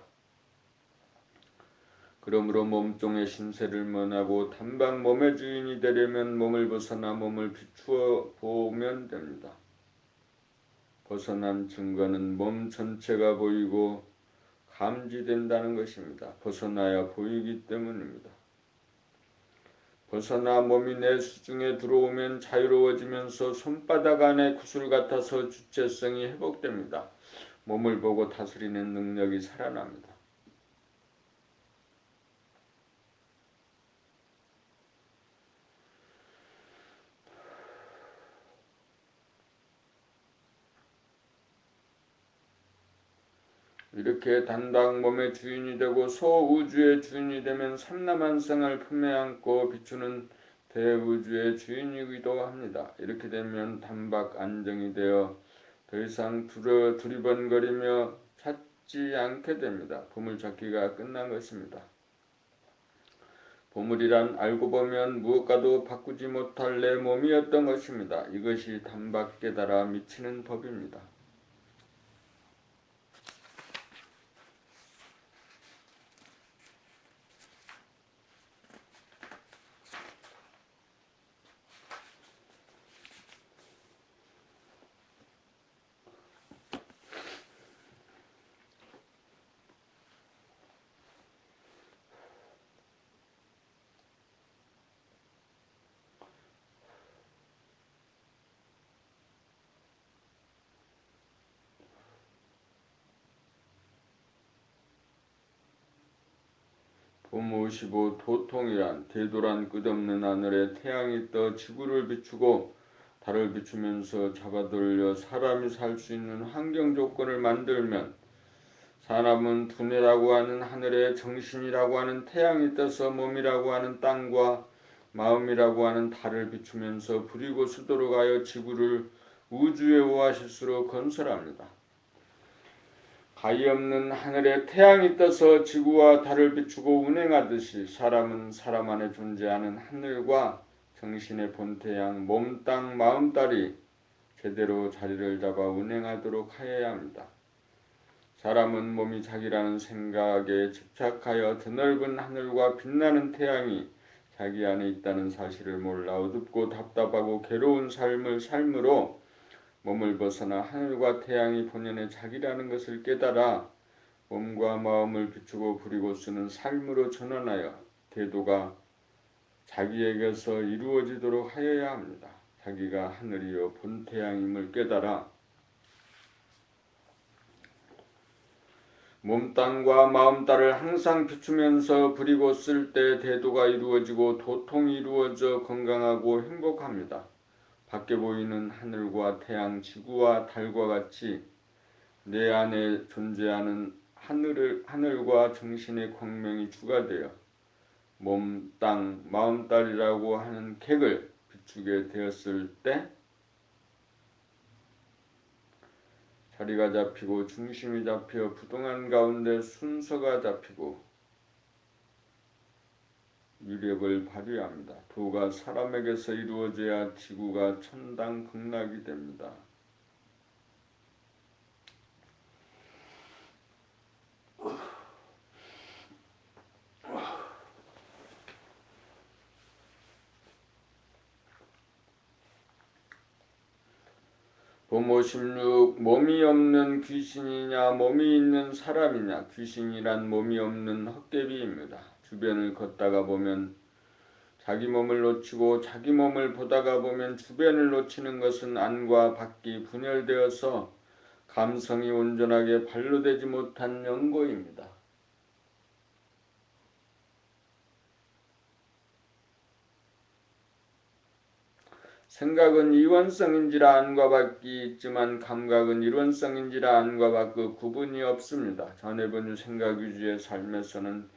그러므로 몸종의 신세를 면하고 단방 몸의 주인이 되려면 몸을 벗어나 몸을 비추어 보면 됩니다. 벗어난 증거는 몸 전체가 보이고 감지된다는 것입니다. 벗어나야 보이기 때문입니다. 벗어나 몸이 내 수중에 들어오면 자유로워지면서 손바닥 안에 구슬 같아서 주체성이 회복됩니다. 몸을 보고 다스리는 능력이 살아납니다. 이렇게 단방 몸의 주인이 되고 소우주의 주인이 되면 삼라만상을 품에 안고 비추는 대우주의 주인이기도 합니다. 이렇게 되면 단박 안정이 되어 더 이상 두리번거리며 찾지 않게 됩니다. 보물찾기가 끝난 것입니다. 보물이란 알고 보면 무엇과도 바꾸지 못할 내 몸이었던 것입니다. 이것이 단박 깨달아 미치는 법입니다. 봄 55 도통이란 대도란 끝없는 하늘에 태양이 떠 지구를 비추고 달을 비추면서 잡아들여 사람이 살 수 있는 환경 조건을 만들면 사람은 두뇌라고 하는 하늘에 정신이라고 하는 태양이 떠서 몸이라고 하는 땅과 마음이라고 하는 달을 비추면서 부리고 수도로 가여 지구를 우주의 오아시스로 건설합니다. 가히 없는 하늘에 태양이 떠서 지구와 달을 비추고 운행하듯이 사람은 사람 안에 존재하는 하늘과 정신의 본태양, 몸, 땅, 마음, 딸이 제대로 자리를 잡아 운행하도록 하여야 합니다. 사람은 몸이 자기라는 생각에 집착하여 드넓은 하늘과 빛나는 태양이 자기 안에 있다는 사실을 몰라 어둡고 답답하고 괴로운 삶을 삶으로 몸을 벗어나 하늘과 태양이 본연의 자기라는 것을 깨달아 몸과 마음을 비추고 부리고 쓰는 삶으로 전환하여 대도가 자기에게서 이루어지도록 하여야 합니다. 자기가 하늘이요 본태양임을 깨달아 몸, 땅과 마음, 딸을 항상 비추면서 부리고 쓸 때 대도가 이루어지고 도통이 이루어져 건강하고 행복합니다. 밖에 보이는 하늘과 태양, 지구와 달과 같이 내 안에 존재하는 하늘과 정신의 광명이 주가 되어 몸, 땅, 마음, 딸이라고 하는 객을 비추게 되었을 때 자리가 잡히고 중심이 잡혀 부동한 가운데 순서가 잡히고 위력을 발휘합니다. 도가 사람에게서 이루어져야 지구가 천당극락이 됩니다. 봄 56 몸이 없는 귀신이냐 몸이 있는 사람이냐. 귀신이란 몸이 없는 헛개비입니다. 주변을 걷다가 보면 자기 몸을 놓치고 자기 몸을 보다가 보면 주변을 놓치는 것은 안과 밖이 분열되어서 감성이 온전하게 발로되지 못한 연고입니다. 생각은 이원성인지라 안과 밖이 있지만 감각은 일원성인지라 안과 밖의 구분이 없습니다. 전에 본 생각 위주의 삶에서는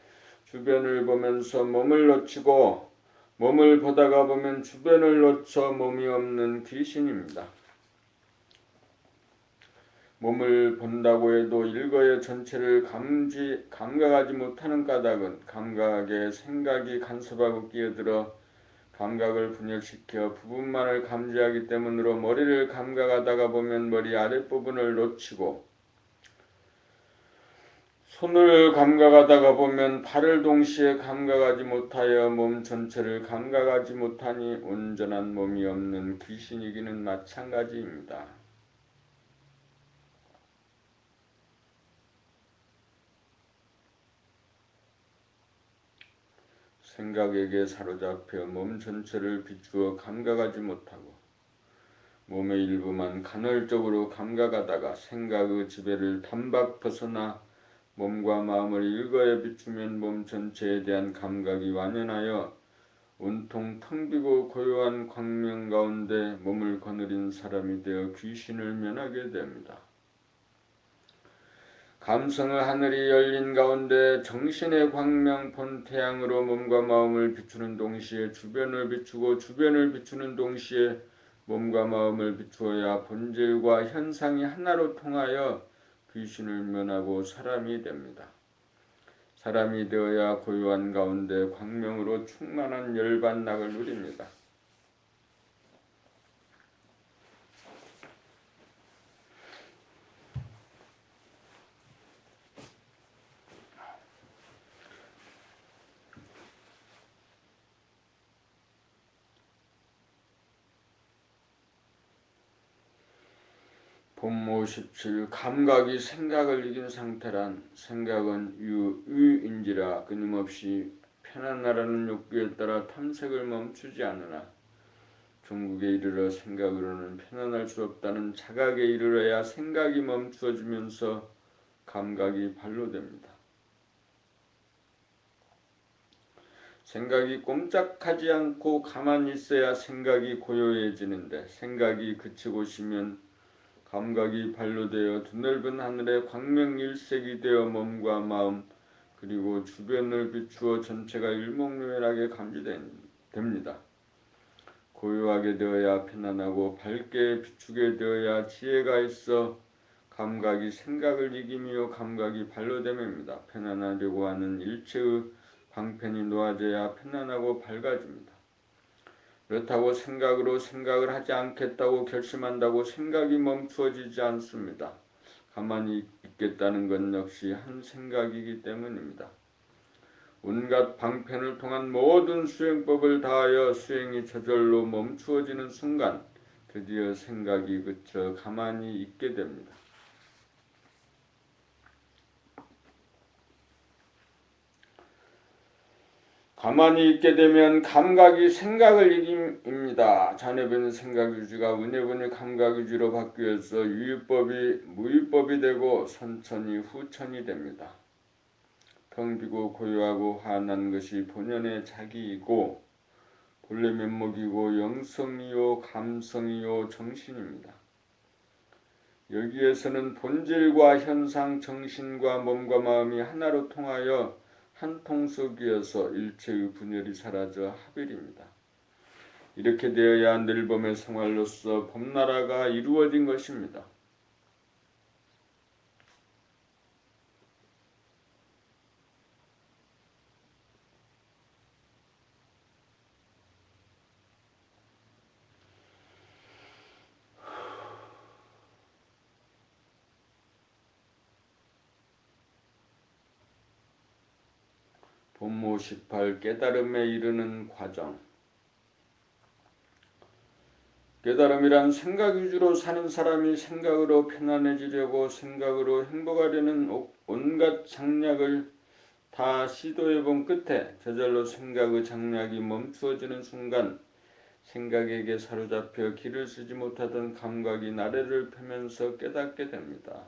주변을 보면서 몸을 놓치고 몸을 보다가 보면 주변을 놓쳐 몸이 없는 귀신입니다. 몸을 본다고 해도 일거의 전체를 감각하지 못하는 까닭은 감각에 생각이 간섭하고 끼어들어 감각을 분열시켜 부분만을 감지하기 때문으로 머리를 감각하다가 보면 머리 아랫부분을 놓치고 손을 감각하다가 보면 발을 동시에 감각하지 못하여 몸 전체를 감각하지 못하니 온전한 몸이 없는 귀신이기는 마찬가지입니다. 생각에게 사로잡혀 몸 전체를 비추어 감각하지 못하고 몸의 일부만 간헐적으로 감각하다가 생각의 지배를 단박 벗어나 몸과 마음을 일거에 비추면 몸 전체에 대한 감각이 완연하여 온통 텅 비고 고요한 광명 가운데 몸을 거느린 사람이 되어 귀신을 면하게 됩니다. 감성의 하늘이 열린 가운데 정신의 광명 본 태양으로 몸과 마음을 비추는 동시에 주변을 비추고 주변을 비추는 동시에 몸과 마음을 비추어야 본질과 현상이 하나로 통하여 귀신을 면하고 사람이 됩니다. 사람이 되어야 고요한 가운데 광명으로 충만한 열반락을 누립니다. 본모 17 감각이 생각을 이긴 상태란 생각은 유인지라 끊임없이 편안하라는 욕구에 따라 탐색을 멈추지 않으나 종국에 이르러 생각으로는 편안할 수 없다는 자각에 이르러야 생각이 멈추어지면서 감각이 발로됩니다. 생각이 꼼짝하지 않고 가만히 있어야 생각이 고요해지는데 생각이 그치고 쉬면 감각이 발로되어 드넓은 하늘에 광명일색이 되어 몸과 마음 그리고 주변을 비추어 전체가 일목요연하게 감지됩니다. 고요하게 되어야 편안하고 밝게 비추게 되어야 지혜가 있어 감각이 생각을 이기며 감각이 발로됨입니다. 편안하려고 하는 일체의 방편이 놓아져야 편안하고 밝아집니다. 그렇다고 생각으로 생각을 하지 않겠다고 결심한다고 생각이 멈추어지지 않습니다. 가만히 있겠다는 것 역시 한 생각이기 때문입니다. 온갖 방편을 통한 모든 수행법을 다하여 수행이 저절로 멈추어지는 순간 드디어 생각이 그쳐 가만히 있게 됩니다. 가만히 있게 되면 감각이 생각을 이깁니다. 잔해변 생각유지가 운해변의 감각유지로 바뀌어서 유유법이 무유법이 되고 선천이 후천이 됩니다. 텅 비고 고요하고 환한 것이 본연의 자기이고 본래 면목이고 영성이요 감성이요 정신입니다. 여기에서는 본질과 현상, 정신과 몸과 마음이 하나로 통하여 한 통속이어서 일체의 분열이 사라져 합일입니다. 이렇게 되어야 늘범의 생활로서 봄나라가 이루어진 것입니다. 본모 18 깨달음에 이르는 과정. 깨달음이란 생각 위주로 사는 사람이 생각으로 편안해지려고 생각으로 행복하려는 온갖 장략을 다 시도해본 끝에 저절로 생각의 장략이 멈추어지는 순간 생각에게 사로잡혀 길을 쓰지 못하던 감각이 나래를 펴면서 깨닫게 됩니다.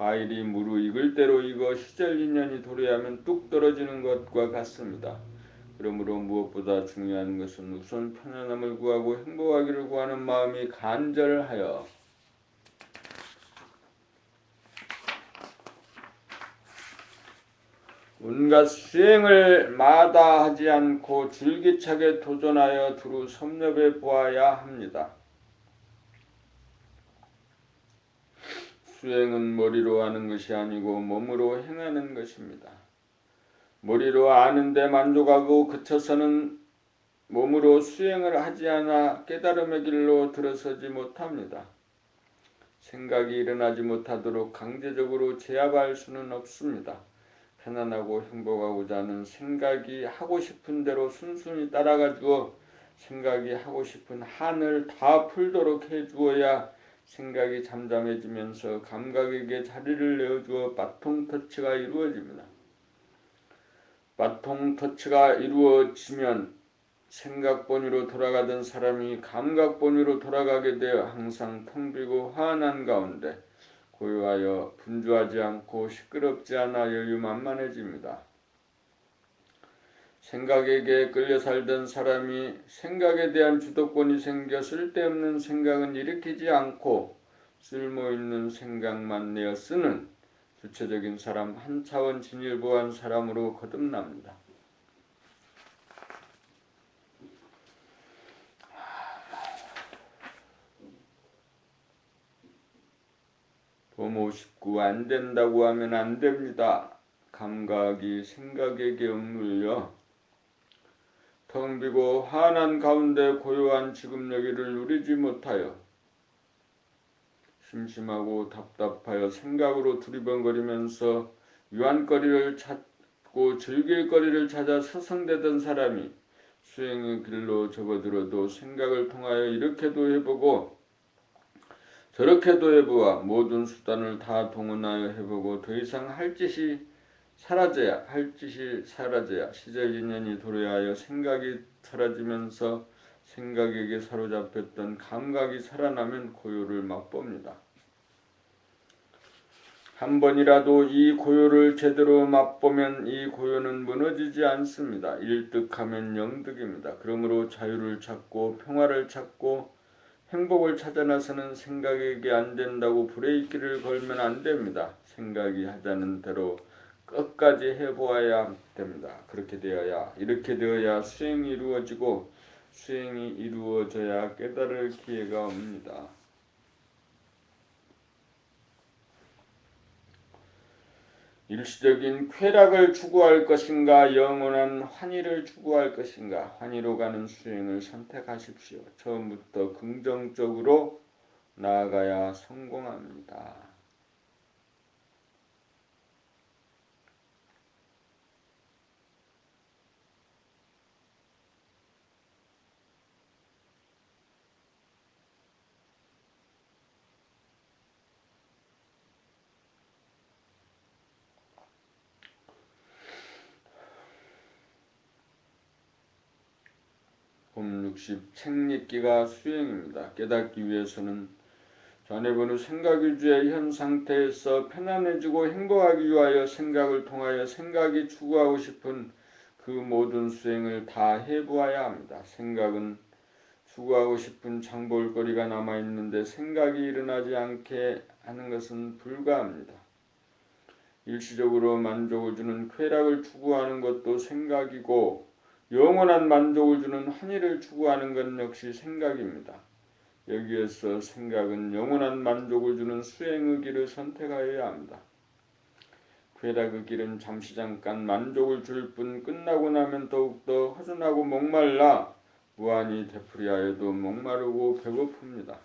과일이 무르 익을 대로 익어 시절 인연이 도래하면 뚝 떨어지는 것과 같습니다. 그러므로 무엇보다 중요한 것은 우선 편안함을 구하고 행복하기를 구하는 마음이 간절하여 온갖 수행을 마다하지 않고 줄기차게 도전하여 두루 섭렵해 보아야 합니다. 수행은 머리로 하는 것이 아니고 몸으로 행하는 것입니다. 머리로 아는데 만족하고 그쳐서는 몸으로 수행을 하지 않아 깨달음의 길로 들어서지 못합니다. 생각이 일어나지 못하도록 강제적으로 제압할 수는 없습니다. 편안하고 행복하고자 하는 생각이 하고 싶은 대로 순순히 따라가 주어 생각이 하고 싶은 한을 다 풀도록 해주어야 생각이 잠잠해지면서 감각에게 자리를 내어주어 바통 터치가 이루어집니다. 바통 터치가 이루어지면 생각 본위로 돌아가던 사람이 감각 본위로 돌아가게 되어 항상 텅 비고 환한 가운데 고요하여 분주하지 않고 시끄럽지 않아 여유만만해집니다. 생각에게 끌려 살던 사람이 생각에 대한 주도권이 생겨 쓸데없는 생각은 일으키지 않고 쓸모있는 생각만 내어 쓰는 주체적인 사람, 한 차원 진일보한 사람으로 거듭납니다. 도모 19 안 된다고 하면 안 됩니다. 감각이 생각에게 억눌려 텅 비고 환한 가운데 고요한 지금 여기를 누리지 못하여 심심하고 답답하여 생각으로 두리번거리면서 유한거리를 찾고 즐길 거리를 찾아 서성대던 사람이 수행의 길로 접어들어도 생각을 통하여 이렇게도 해보고 저렇게도 해보아 모든 수단을 다 동원하여 해보고 더 이상 할 짓이 사라져야 시절 인연이 도래하여 생각이 사라지면서 생각에게 사로잡혔던 감각이 살아나면 고요를 맛봅니다. 한 번이라도 이 고요를 제대로 맛보면 이 고요는 무너지지 않습니다. 일득하면 영득입니다. 그러므로 자유를 찾고 평화를 찾고 행복을 찾아 나서는 생각에게 안 된다고 브레이크를 걸면 안 됩니다. 생각이 하자는 대로 끝까지 해보아야 됩니다. 이렇게 되어야 수행이 이루어지고 수행이 이루어져야 깨달을 기회가 옵니다. 일시적인 쾌락을 추구할 것인가 영원한 환희를 추구할 것인가 환희로 가는 수행을 선택하십시오. 처음부터 긍정적으로 나아가야 성공합니다. 봄 60 책 읽기가 수행입니다. 깨닫기 위해서는 전에 본 후 생각 위주의 현 상태에서 편안해지고 행복하기 위하여 생각을 통하여 생각이 추구하고 싶은 그 모든 수행을 다 해보아야 합니다. 생각은 추구하고 싶은 장볼거리가 남아있는데 생각이 일어나지 않게 하는 것은 불가합니다. 일시적으로 만족을 주는 쾌락을 추구하는 것도 생각이고 영원한 만족을 주는 환희를 추구하는 것 역시 생각입니다. 여기에서 생각은 영원한 만족을 주는 수행의 길을 선택하여야 합니다. 쾌락의 길은 잠시 잠깐 만족을 줄 뿐 끝나고 나면 더욱더 허전하고 목말라 무한히 되풀이하여도 목마르고 배고픕니다.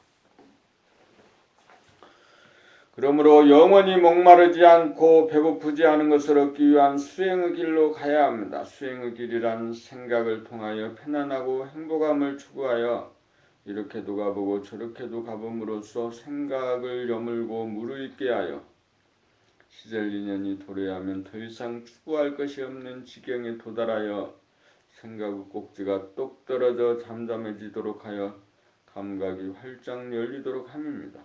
그러므로 영원히 목마르지 않고 배고프지 않은 것을 얻기 위한 수행의 길로 가야 합니다. 수행의 길이란 생각을 통하여 편안하고 행복함을 추구하여 이렇게도 가보고 저렇게도 가봄으로써 생각을 여물고 무르익게 하여 시절 인연이 도래하면 더 이상 추구할 것이 없는 지경에 도달하여 생각의 꼭지가 똑 떨어져 잠잠해지도록 하여 감각이 활짝 열리도록 함입니다.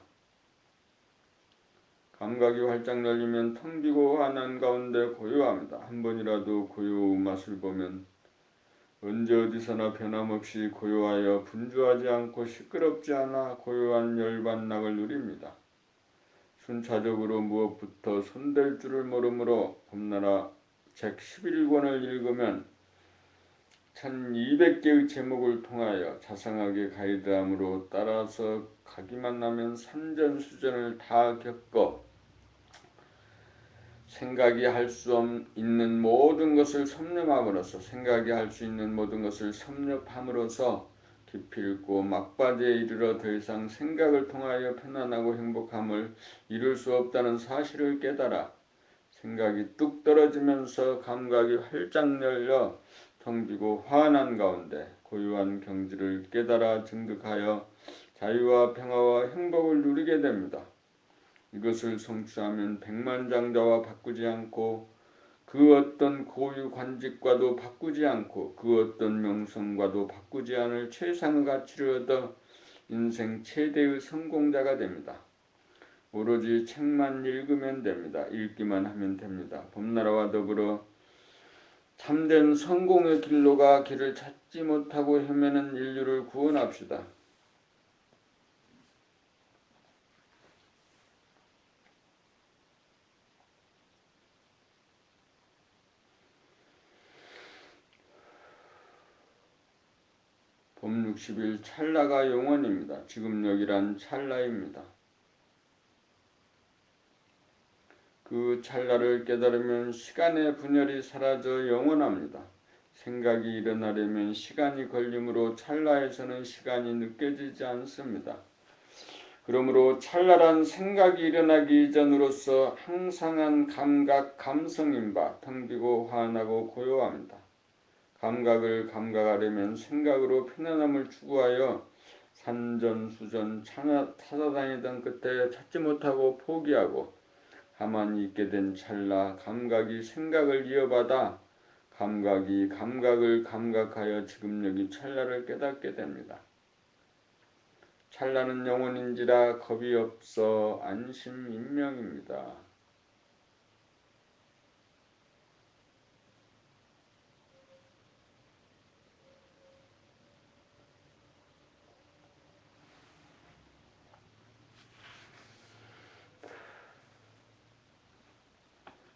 감각이 활짝 열리면 텅 비고 환한 가운데 고요합니다. 한 번이라도 고요의 맛을 보면 언제 어디서나 변함없이 고요하여 분주하지 않고 시끄럽지 않아 고요한 열반락을 누립니다. 순차적으로 무엇부터 손댈 줄을 모르므로 봄나라 책 11권을 읽으면 1200개의 제목을 통하여 자상하게 가이드함으로 따라서 가기만 하면 산전수전을 다 겪어 생각이 할 수 있는 모든 것을 섭렵함으로써 기필코 막바지에 이르러 더 이상 생각을 통하여 편안하고 행복함을 이룰 수 없다는 사실을 깨달아 생각이 뚝 떨어지면서 감각이 활짝 열려 텅 비고 환한 가운데 고요한 경지를 깨달아 증득하여 자유와 평화와 행복을 누리게 됩니다. 이것을 성취하면 백만장자와 바꾸지 않고 그 어떤 고유 관직과도 바꾸지 않고 그 어떤 명성과도 바꾸지 않을 최상의 가치를 얻어 인생 최대의 성공자가 됩니다. 오로지 책만 읽으면 됩니다. 읽기만 하면 됩니다. 봄나라와 더불어 참된 성공의 길로가 길을 찾지 못하고 헤매는 인류를 구원합시다. 봄 60일 찰나가 영원입니다. 지금 여기란 찰나입니다. 그 찰나를 깨달으면 시간의 분열이 사라져 영원합니다. 생각이 일어나려면 시간이 걸리므로 찰나에서는 시간이 느껴지지 않습니다. 그러므로 찰나란 생각이 일어나기 이전으로서 항상한 감각, 감성인 바 텅 비고 환하고 고요합니다. 감각을 감각하려면 생각으로 편안함을 추구하여 산전수전 찾아다니던 끝에 찾지 못하고 포기하고 가만히 있게 된 찰나 감각이 생각을 이어받아 감각이 감각을 감각하여 지금 여기 찰나를 깨닫게 됩니다. 찰나는 영원인지라 겁이 없어 안심인명입니다.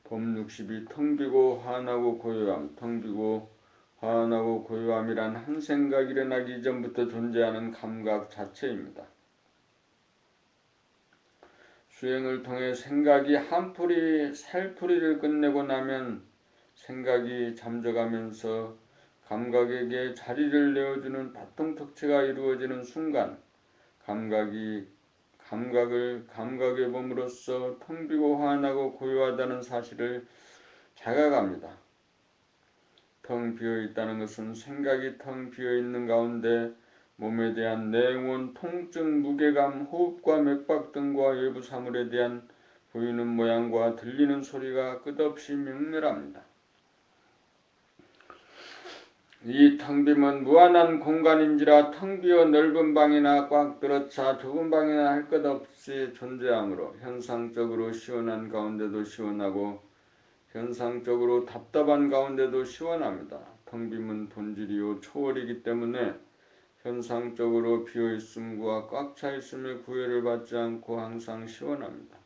봄 60이 텅 비고 환하고 고요함, 텅 비고 환하고 고요함이란 한 생각 일어나기 이전부터 존재하는 감각 자체입니다. 수행을 통해 생각이 한 풀이 살풀이를 끝내고 나면 생각이 잠적하면서 감각에게 자리를 내어주는 바통특체가 이루어지는 순간 감각을 감각에 봄으로써 텅 비고 환하고 고요하다는 사실을 자각합니다. 텅 비어 있다는 것은 생각이 텅 비어 있는 가운데 몸에 대한 냉온, 통증, 무게감, 호흡과 맥박 등과 외부 사물에 대한 보이는 모양과 들리는 소리가 끝없이 맹렬합니다. 이 텅 빔은 무한한 공간인지라 텅 비어 넓은 방이나 꽉 들어차 좁은 방이나 할 것 없이 존재하므로 현상적으로 시원한 가운데도 시원하고 현상적으로 답답한 가운데도 시원합니다. 텅 빔은 본질이요 초월이기 때문에 현상적으로 비어있음과 꽉 차있음의 구애를 받지 않고 항상 시원합니다.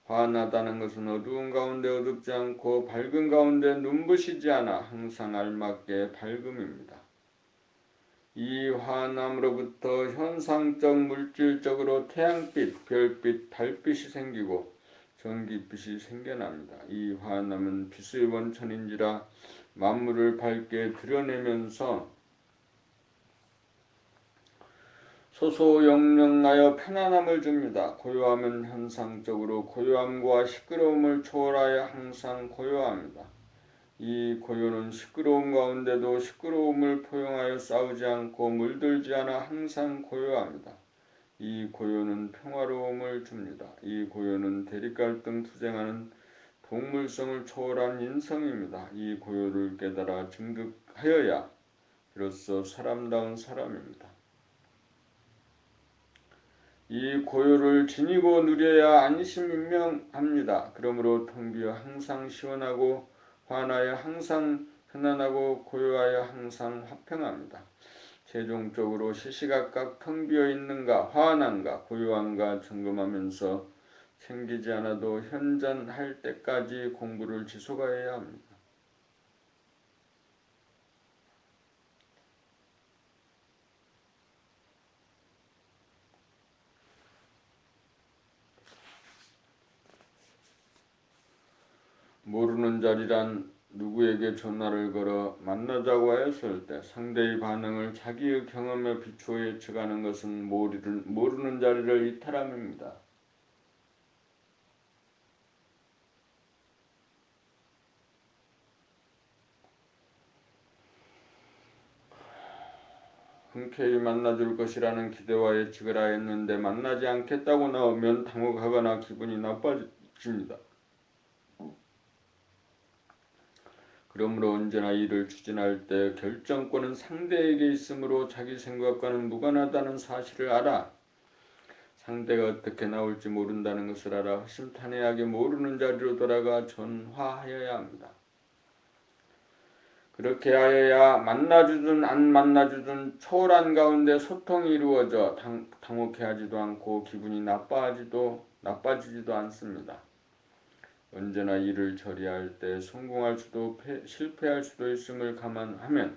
환하다는 것은 어두운 가운데 어둡지 않고 밝은 가운데 눈부시지 않아 항상 알맞게 밝음입니다. 이 환함으로부터 현상적 물질적으로 태양빛, 별빛, 달빛이 생기고 전기빛이 생겨납니다. 이 환함은 빛의 원천인지라 만물을 밝게 드러내면서 소소영령하여 편안함을 줍니다. 고요함은 현상적으로 고요함과 시끄러움을 초월하여 항상 고요합니다. 이 고요는 시끄러움 가운데도 시끄러움을 포용하여 싸우지 않고 물들지 않아 항상 고요합니다. 이 고요는 평화로움을 줍니다. 이 고요는 대립갈등 투쟁하는 동물성을 초월한 인성입니다. 이 고요를 깨달아 증득하여야 비로소 사람다운 사람입니다. 이 고요를 지니고 누려야 안심인명합니다. 그러므로 텅 비어 항상 시원하고 환하여 항상 편안하고 고요하여 항상 화평합니다. 최종적으로 시시각각 텅 비어 있는가 환한가 고요한가 점검하면서 생기지 않아도 현전할 때까지 공부를 지속하여야 합니다. 모르는 자리란 누구에게 전화를 걸어 만나자고 했을 때 상대의 반응을 자기의 경험에 비추어 예측하는 것은 모르는 자리를 이탈함입니다. 흔쾌히 만나줄 것이라는 기대와 예측을 하였는데 만나지 않겠다고 나오면 당혹하거나 기분이 나빠집니다. 그러므로 언제나 일을 추진할 때 결정권은 상대에게 있으므로 자기 생각과는 무관하다는 사실을 알아 상대가 어떻게 나올지 모른다는 것을 알아 허심탄회하게 모르는 자리로 돌아가 전화하여야 합니다. 그렇게 하여야 만나주든 안 만나주든 초월한 가운데 소통이 이루어져 당혹해하지도 않고 기분이 나빠지지도 않습니다. 언제나 일을 처리할 때 성공할 수도 실패할 수도 있음을 감안하면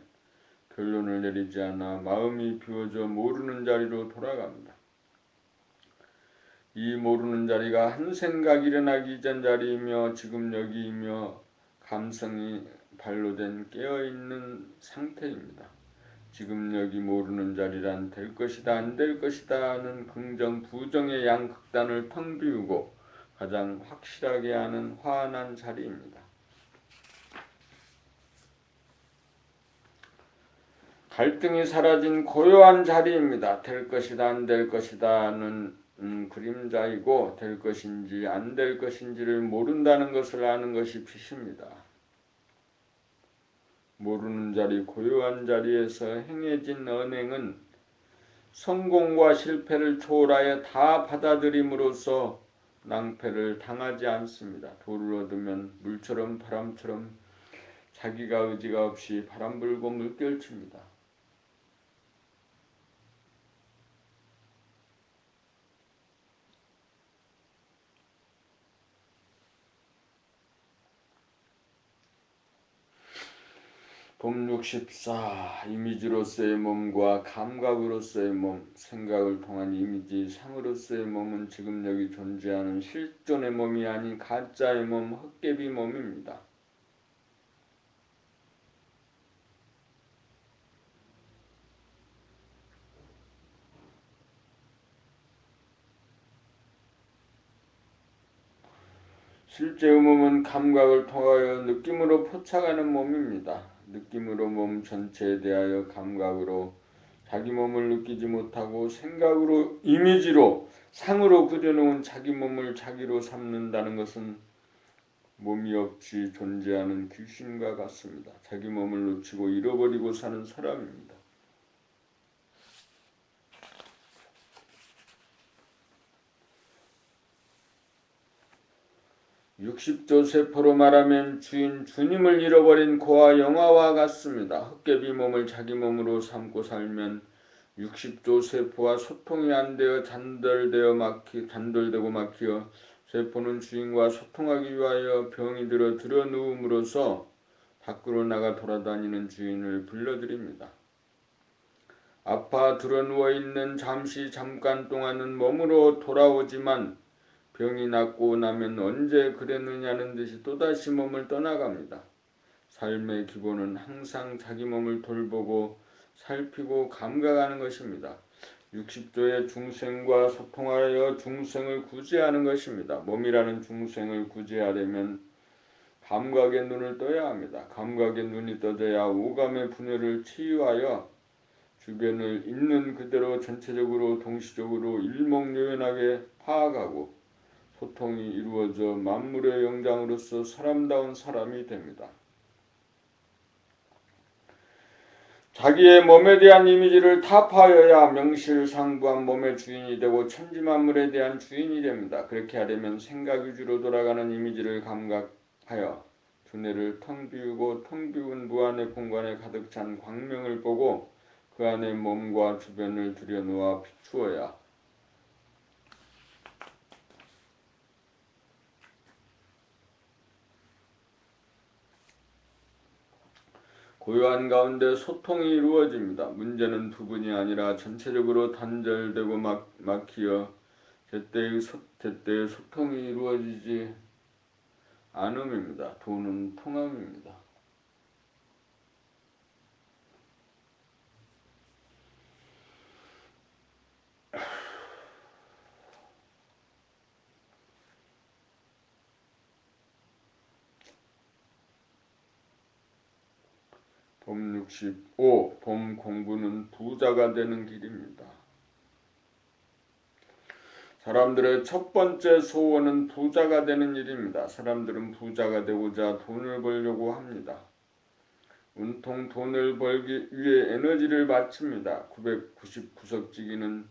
결론을 내리지 않아 마음이 비워져 모르는 자리로 돌아갑니다. 이 모르는 자리가 한 생각 일어나기 이전 자리이며 지금 여기이며 감성이 발로된 깨어있는 상태입니다. 지금 여기 모르는 자리란 될 것이다 안 될 것이다 하는 긍정 부정의 양극단을 텅 비우고 가장 확실하게 아는 환한 자리입니다. 갈등이 사라진 고요한 자리입니다. 될 것이다 안 될 것이다는 그림자이고 될 것인지 안 될 것인지를 모른다는 것을 아는 것이 빛입니다. 모르는 자리 고요한 자리에서 행해진 언행은 성공과 실패를 초월하여 다 받아들임으로써 낭패를 당하지 않습니다. 돌을 얻으면 물처럼 바람처럼 자기가 의지가 없이 바람 불고 물결칩니다. 봄 64 이미지로서의 몸과 감각으로서의 몸, 생각을 통한 이미지 상으로서의 몸은 지금 여기 존재하는 실존의 몸이 아닌 가짜의 몸, 헛개비 몸입니다. 실제의 몸은 감각을 통하여 느낌으로 포착하는 몸입니다. 느낌으로 몸 전체에 대하여 감각으로 자기 몸을 느끼지 못하고 생각으로 이미지로 상으로 그려놓은 자기 몸을 자기로 삼는다는 것은 몸이 없이 존재하는 귀신과 같습니다. 자기 몸을 놓치고 잃어버리고 사는 사람입니다. 60조 세포로 말하면 주님을 잃어버린 고아 영화와 같습니다. 헛개비 몸을 자기 몸으로 삼고 살면 60조 세포와 소통이 안 되어 단절되고 막히어 세포는 주인과 소통하기 위하여 병이 들어 누움으로써 밖으로 나가 돌아다니는 주인을 불러들입니다. 아파 들어 누워있는 잠깐 동안은 몸으로 돌아오지만 병이 낫고 나면 언제 그랬느냐는 듯이 또다시 몸을 떠나갑니다. 삶의 기본은 항상 자기 몸을 돌보고 살피고 감각하는 것입니다. 60조의 중생과 소통하여 중생을 구제하는 것입니다. 몸이라는 중생을 구제하려면 감각의 눈을 떠야 합니다. 감각의 눈이 떠져야 오감의 분열을 치유하여 주변을 있는 그대로 전체적으로 동시적으로 일목요연하게 파악하고 소통이 이루어져 만물의 영장으로서 사람다운 사람이 됩니다. 자기의 몸에 대한 이미지를 타파하여야 명실상부한 몸의 주인이 되고 천지만물에 대한 주인이 됩니다. 그렇게 하려면 생각 위주로 돌아가는 이미지를 감각하여 두뇌를 텅 비우고 텅 비운 무한의 공간에 가득 찬 광명을 보고 그 안에 몸과 주변을 들여놓아 비추어야 고요한 가운데 소통이 이루어집니다. 문제는 두 분이 아니라 전체적으로 단절되고 막히어 제때의 소통이 이루어지지 않음입니다. 도는 통함입니다. 봄 65. 봄 공부는 부자가 되는 길입니다. 사람들의 첫 번째 소원은 부자가 되는 일입니다. 사람들은 부자가 되고자 돈을 벌려고 합니다. 온통 돈을 벌기 위해 에너지를 바칩니다. 999석지기는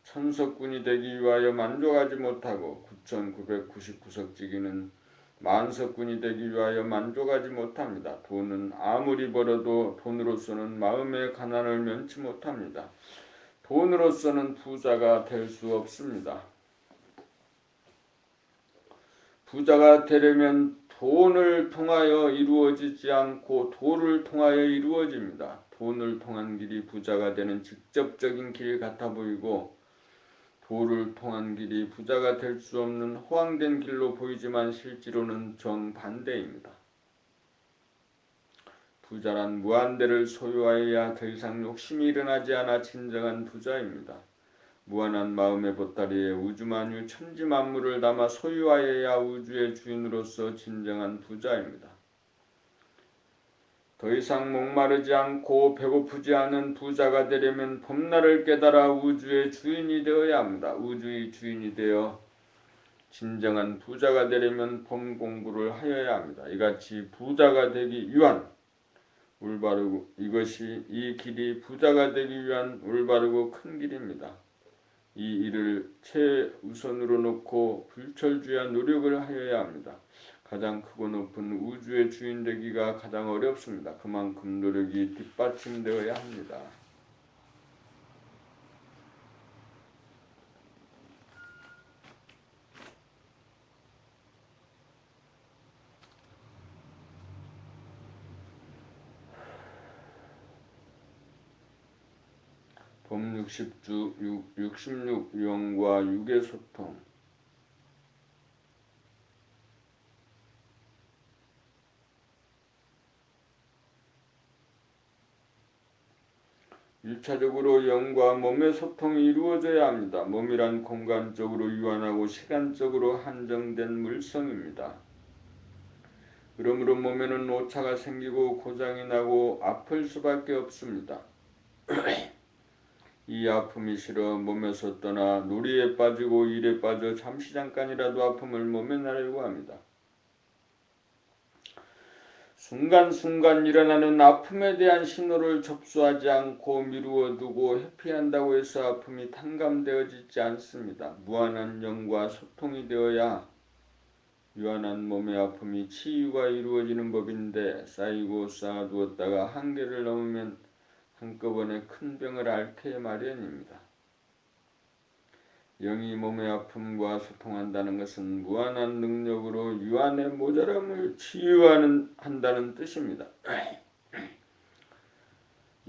천석군이 되기 위하여 만족하지 못하고 9999석지기는 만석군이 되기 위하여 만족하지 못합니다. 돈은 아무리 벌어도 돈으로서는 마음의 가난을 면치 못합니다. 돈으로서는 부자가 될 수 없습니다. 부자가 되려면 돈을 통하여 이루어지지 않고 도를 통하여 이루어집니다. 돈을 통한 길이 부자가 되는 직접적인 길 같아 보이고 도를 통한 길이 부자가 될 수 없는 허황된 길로 보이지만 실제로는 정반대입니다. 부자란 무한대를 소유하여야 더 이상 욕심이 일어나지 않아 진정한 부자입니다. 무한한 마음의 보따리에 우주만유 천지만물을 담아 소유하여야 우주의 주인으로서 진정한 부자입니다. 더 이상 목마르지 않고 배고프지 않은 부자가 되려면 봄날을 깨달아 우주의 주인이 되어야 합니다. 우주의 주인이 되어 진정한 부자가 되려면 봄 공부를 하여야 합니다. 이같이 부자가 되기 위한 올바르고 이 길이 부자가 되기 위한 올바르고 큰 길입니다. 이 일을 최우선으로 놓고 불철주야 노력을 하여야 합니다. 가장 크고 높은 우주의 주인 되기가 가장 어렵습니다. 그만큼 노력이 뒷받침되어야 합니다. 봄 66 영과 육의 소통. 일차적으로 영과 몸의 소통이 이루어져야 합니다. 몸이란 공간적으로 유한하고 시간적으로 한정된 물성입니다. 그러므로 몸에는 오차가 생기고 고장이 나고 아플 수밖에 없습니다. 이 아픔이 싫어 몸에서 떠나 놀이에 빠지고 일에 빠져 잠시 잠깐이라도 아픔을 몸에 나려고 합니다. 순간순간 일어나는 아픔에 대한 신호를 접수하지 않고 미루어 두고 회피한다고 해서 아픔이 탕감되어지지 않습니다. 무한한 영과 소통이 되어야 유한한 몸의 아픔이 치유가 이루어지는 법인데 쌓이고 쌓아두었다가 한계를 넘으면 한꺼번에 큰 병을 앓게 마련입니다. 영이 몸의 아픔과 소통한다는 것은 무한한 능력으로 유한의 모자람을 치유한다는 뜻입니다.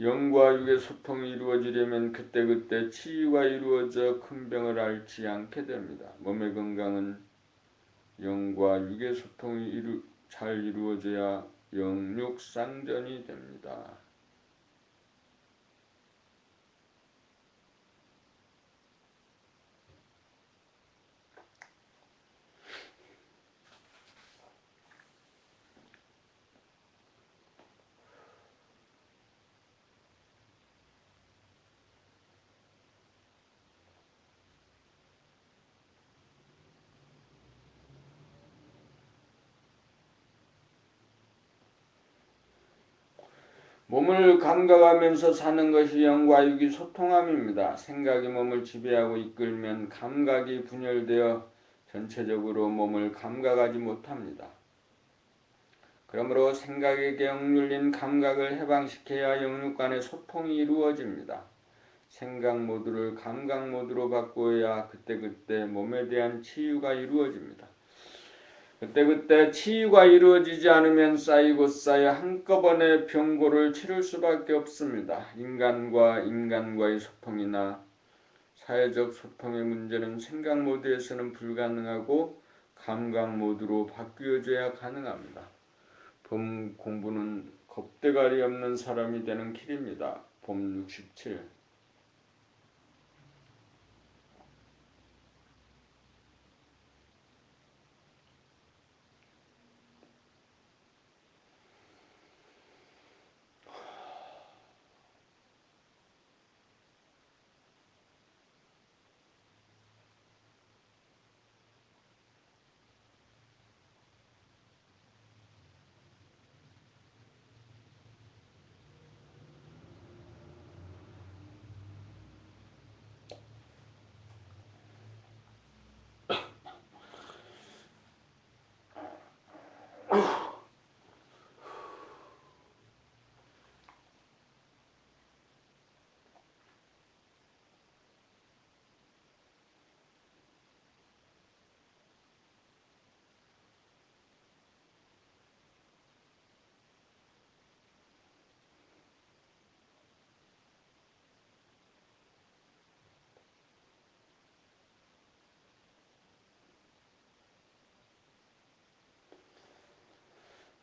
영과 육의 소통이 이루어지려면 그때그때 치유가 이루어져 큰 병을 앓지 않게 됩니다. 몸의 건강은 영과 육의 소통이 잘 이루어져야 영육상전이 됩니다. 몸을 감각하면서 사는 것이 영과 육이 소통함입니다. 생각이 몸을 지배하고 이끌면 감각이 분열되어 전체적으로 몸을 감각하지 못합니다. 그러므로 생각에게 억눌린 감각을 해방시켜야 영육 간의 소통이 이루어집니다. 생각 모드를 감각 모드로 바꾸어야 그때그때 몸에 대한 치유가 이루어집니다. 그때그때 치유가 이루어지지 않으면 쌓이고 쌓여 한꺼번에 병고를 치를 수밖에 없습니다. 인간과 인간과의 소통이나 사회적 소통의 문제는 생각 모드에서는 불가능하고 감각 모드로 바뀌어져야 가능합니다. 봄 공부는 겁대가리 없는 사람이 되는 길입니다. 봄 67.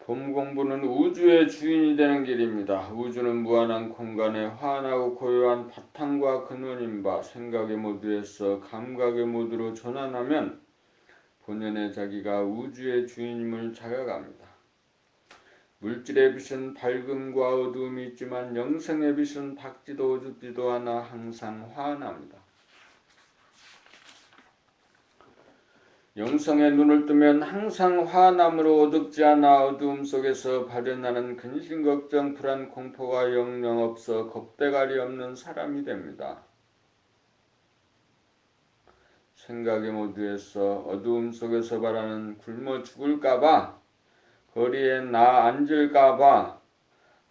봄 공부는 우주의 주인이 되는 길입니다. 우주는 무한한 공간에 환하고 고요한 바탕과 근원인 바 생각의 모드에서 감각의 모드로 전환하면 본연의 자기가 우주의 주인임을 자각합니다. 물질의 빛은 밝음과 어두움이 있지만 영성의 빛은 밝지도 어둡지도 않아 항상 환합니다. 영성의 눈을 뜨면 항상 환함으로 어둡지 않아 어두움 속에서 발현하는 근심, 걱정, 불안, 공포가 영영 없어 겁대가리 없는 사람이 됩니다. 생각의 모두에서 어두움 속에서 바라는 굶어 죽을까봐, 거리에 나 앉을까봐,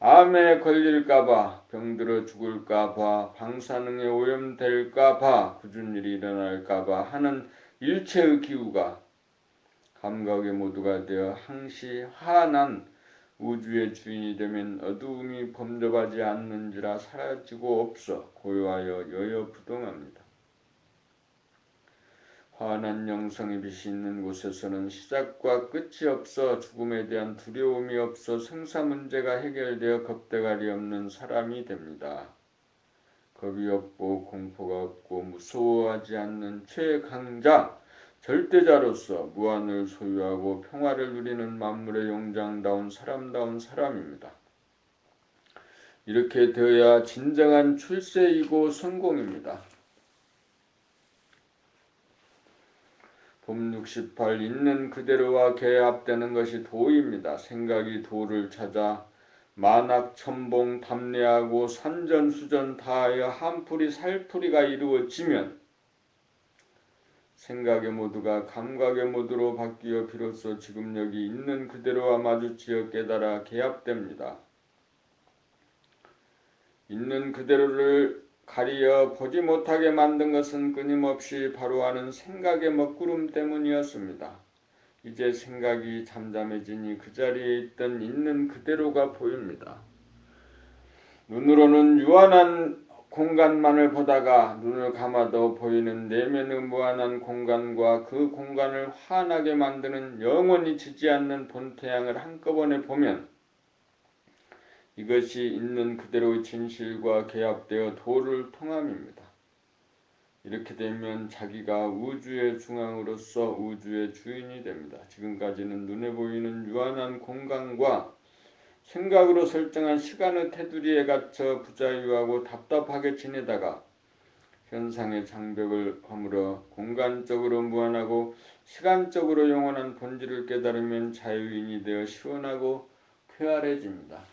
암에 걸릴까봐, 병들어 죽을까봐, 방사능에 오염될까봐, 굳은 일이 일어날까봐 하는 일체의 기우가 감각의 모두가 되어 항시 환한 우주의 주인이 되면 어두움이 범접하지 않는지라 사라지고 없어 고요하여 여여부동합니다. 환한 영성의 빛이 있는 곳에서는 시작과 끝이 없어 죽음에 대한 두려움이 없어 생사 문제가 해결되어 겁대가리 없는 사람이 됩니다. 겁이 없고 공포가 없고 무서워하지 않는 최강자, 절대자로서 무한을 소유하고 평화를 누리는 만물의 용장다운 사람다운 사람입니다. 이렇게 되어야 진정한 출세이고 성공입니다. 봄 68 있는 그대로와 개합되는 것이 도입니다. 생각이 도를 찾아 만학천봉 담례하고 산전수전 다하여 한풀이 살풀이가 이루어지면 생각의 모두가 감각의 모두로 바뀌어 비로소 지금 여기 있는 그대로와 마주치어 깨달아 개합됩니다. 있는 그대로를 가리어 보지 못하게 만든 것은 끊임없이 바로 하는 생각의 먹구름 때문이었습니다. 이제 생각이 잠잠해지니 그 자리에 있던 있는 그대로가 보입니다. 눈으로는 유한한 공간만을 보다가 눈을 감아도 보이는 내면의 무한한 공간과 그 공간을 환하게 만드는 영원히 지지 않는 본태양을 한꺼번에 보면 이것이 있는 그대로의 진실과 개합되어 도를 통함입니다. 이렇게 되면 자기가 우주의 중앙으로서 우주의 주인이 됩니다. 지금까지는 눈에 보이는 유한한 공간과 생각으로 설정한 시간의 테두리에 갇혀 부자유하고 답답하게 지내다가 현상의 장벽을 허물어 공간적으로 무한하고 시간적으로 영원한 본질을 깨달으면 자유인이 되어 시원하고 쾌활해집니다.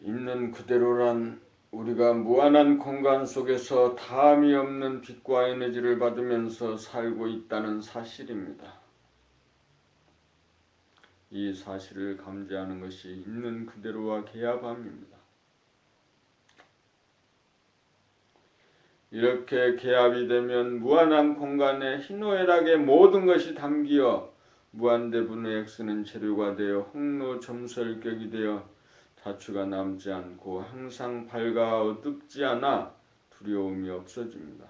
있는 그대로란 우리가 무한한 공간 속에서 다함이 없는 빛과 에너지를 받으면서 살고 있다는 사실입니다. 이 사실을 감지하는 것이 있는 그대로와 개합함입니다. 이렇게 개합이 되면 무한한 공간에 희노애락의 모든 것이 담기어 무한대분의 X는 재료가 되어 홍로점설격이 되어 자취가 남지 않고 항상 밝아 어둡지 않아 두려움이 없어집니다.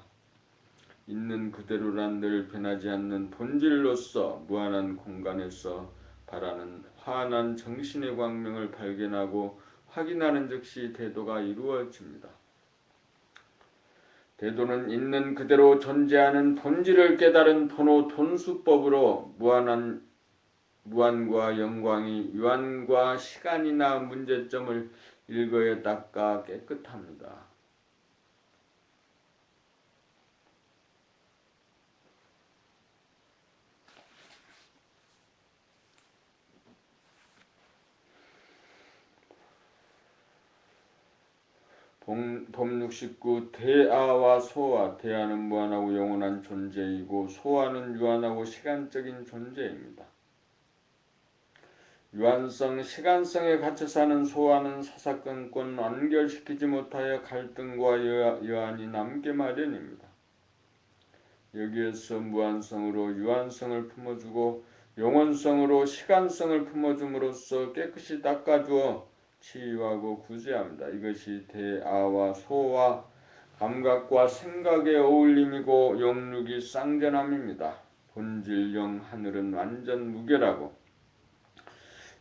있는 그대로란 늘 변하지 않는 본질로서 무한한 공간에서 바라는 환한 정신의 광명을 발견하고 확인하는 즉시 대도가 이루어집니다. 대도는 있는 그대로 존재하는 본질을 깨달은 도노 돈수법으로 무한과 영광이 유한과 시간이나 문제점을 일거에 닦아 깨끗합니다. 봄 69 대아와 소아. 대아는 무한하고 영원한 존재이고 소아는 유한하고 시간적인 존재입니다. 유한성, 시간성에 갇혀 사는 소아는 사사건건 완결시키지 못하여 갈등과 여한이 남게 마련입니다. 여기에서 무한성으로 유한성을 품어주고 영원성으로 시간성을 품어줌으로써 깨끗이 닦아주어 치유하고 구제합니다. 이것이 대아와 소와 감각과 생각의 어울림이고 영육이 쌍전함입니다. 본질 영 하늘은 완전 무결하고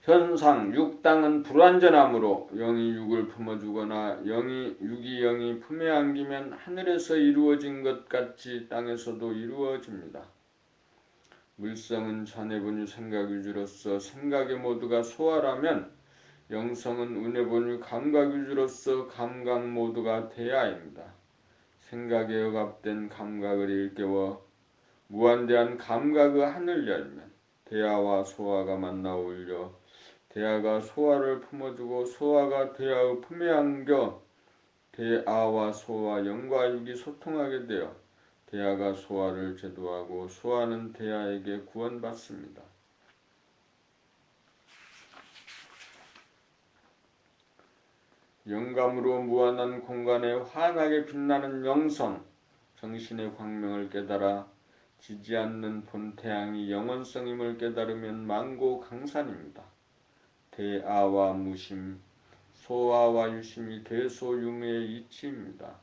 현상 육당은 불완전하므로 영이 육을 품어주거나 육이 영이 품에 안기면 하늘에서 이루어진 것 같이 땅에서도 이루어집니다. 물성은 전해본유 생각위주로서 생각의 모두가 소화라면 영성은 운해본유 감각위주로서 감각 모두가 대아입니다. 생각에 억압된 감각을 일깨워 무한대한 감각의 하늘 열면 대아와 소화가 만나 어울려 대아가 소화를 품어주고 소화가 대아의 품에 안겨 대아와 소와 영과 육이 소통하게 되어 대아가 소화를 제도하고 소화는 대아에게 구원받습니다. 영감으로 무한한 공간에 환하게 빛나는 영성, 정신의 광명을 깨달아 지지 않는 본태양이 영원성임을 깨달으면 만고강산입니다. 대아와 무심, 소아와 유심이 대소유무의 이치입니다.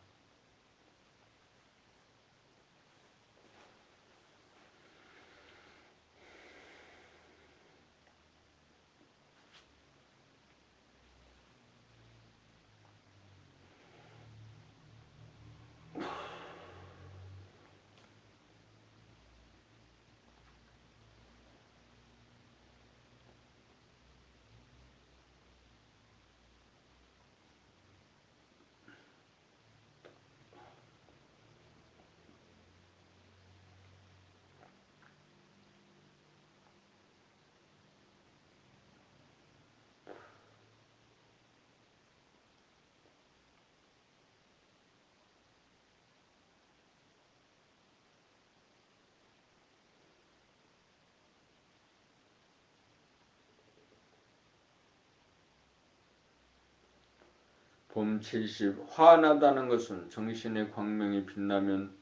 봄 70. 환하다는 것은 정신의 광명이 빛나면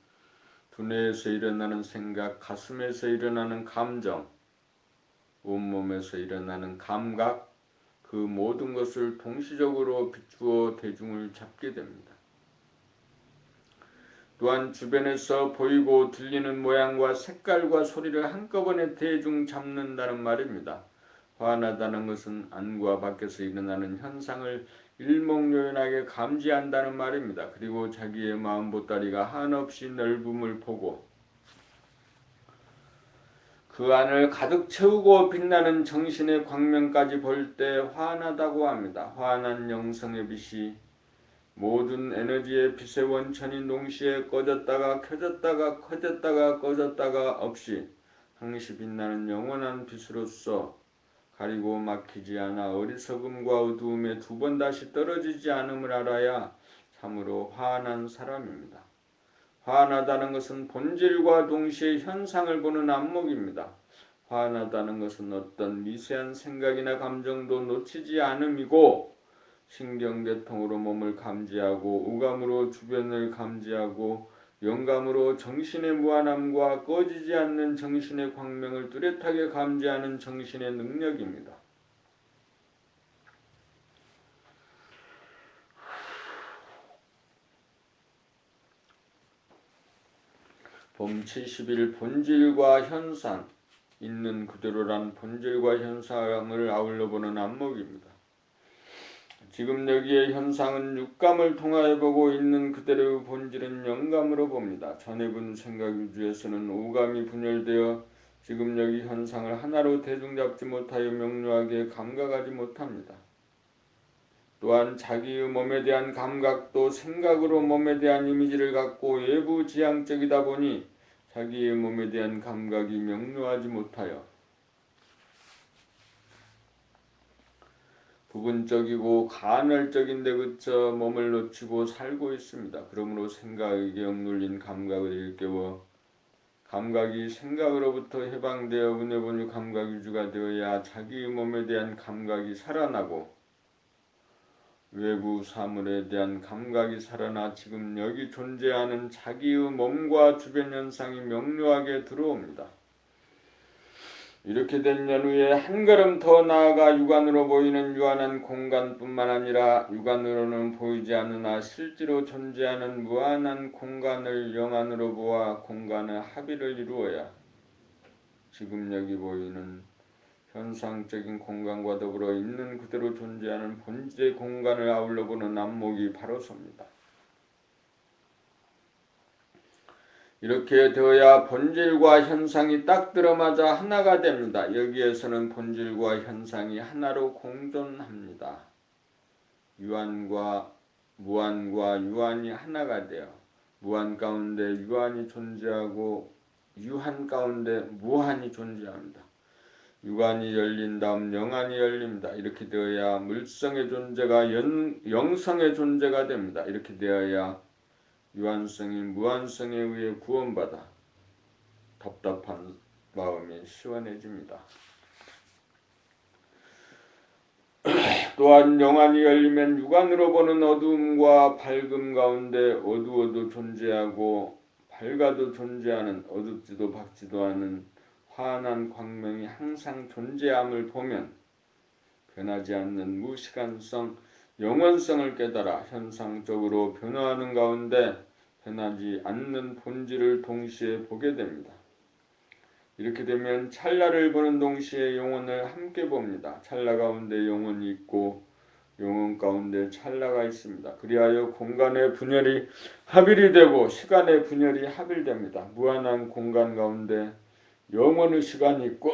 두뇌에서 일어나는 생각, 가슴에서 일어나는 감정, 온몸에서 일어나는 감각, 그 모든 것을 동시적으로 비추어 대중을 잡게 됩니다. 또한 주변에서 보이고 들리는 모양과 색깔과 소리를 한꺼번에 대중 잡는다는 말입니다. 환하다는 것은 안과 밖에서 일어나는 현상을 일목요연하게 감지한다는 말입니다. 그리고 자기의 마음 보따리가 한없이 넓음을 보고 그 안을 가득 채우고 빛나는 정신의 광명까지 볼 때 환하다고 합니다. 환한 영성의 빛이 모든 에너지의 빛의 원천이 동시에 꺼졌다가 켜졌다가 커졌다가 꺼졌다가 없이 항시 빛나는 영원한 빛으로서 가리고 막히지 않아 어리석음과 어두움에 두 번 다시 떨어지지 않음을 알아야 참으로 환한 사람입니다. 환하다는 것은 본질과 동시에 현상을 보는 안목입니다. 환하다는 것은 어떤 미세한 생각이나 감정도 놓치지 않음이고 신경계통으로 몸을 감지하고 우감으로 주변을 감지하고 영감으로 정신의 무한함과 꺼지지 않는 정신의 광명을 뚜렷하게 감지하는 정신의 능력입니다. 봄 70일 본질과 현상, 있는 그대로란 본질과 현상을 아울러 보는 안목입니다. 지금 여기의 현상은 육감을 통하여 보고 있는 그대로의 본질은 영감으로 봅니다. 전에 본 생각 위주에서는 오감이 분열되어 지금 여기 현상을 하나로 대중잡지 못하여 명료하게 감각하지 못합니다. 또한 자기의 몸에 대한 감각도 생각으로 몸에 대한 이미지를 갖고 외부 지향적이다 보니 자기의 몸에 대한 감각이 명료하지 못하여 부분적이고 간헐적인 데 그쳐 몸을 놓치고 살고 있습니다. 그러므로 생각에게 억눌린 감각을 일깨워 감각이 생각으로부터 해방되어 운해본유 감각 위주가 되어야 자기의 몸에 대한 감각이 살아나고 외부 사물에 대한 감각이 살아나 지금 여기 존재하는 자기의 몸과 주변 현상이 명료하게 들어옵니다. 이렇게 된 연후에 한 걸음 더 나아가 육안으로 보이는 유한한 공간뿐만 아니라 육안으로는 보이지 않으나 실제로 존재하는 무한한 공간을 영안으로 보아 공간의 합의를 이루어야 지금 여기 보이는 현상적인 공간과 더불어 있는 그대로 존재하는 본질의 공간을 아울러 보는 안목이 바로 섭니다. 이렇게 되어야 본질과 현상이 딱 들어맞아 하나가 됩니다. 여기에서는 본질과 현상이 하나로 공존합니다. 유한과 무한과 유한이 하나가 되어 무한 가운데 유한이 존재하고 유한 가운데 무한이 존재합니다. 유한이 열린 다음 영한이 열립니다. 이렇게 되어야 물성의 존재가 영성의 존재가 됩니다. 이렇게 되어야 유한성이 무한성에 의해 구원받아 답답한 마음이 시원해집니다. 또한 영안이 열리면 육안으로 보는 어두움과 밝음 가운데 어두워도 존재하고 밝아도 존재하는 어둡지도 밝지도 않은 환한 광명이 항상 존재함을 보면 변하지 않는 무시간성 영원성을 깨달아 현상적으로 변화하는 가운데 변하지 않는 본질을 동시에 보게 됩니다. 이렇게 되면 찰나를 보는 동시에 영혼을 함께 봅니다. 찰나 가운데 영혼이 있고 영혼 가운데 찰나가 있습니다. 그리하여 공간의 분열이 합일이 되고 시간의 분열이 합일됩니다. 무한한 공간 가운데 영원의 시간이 있고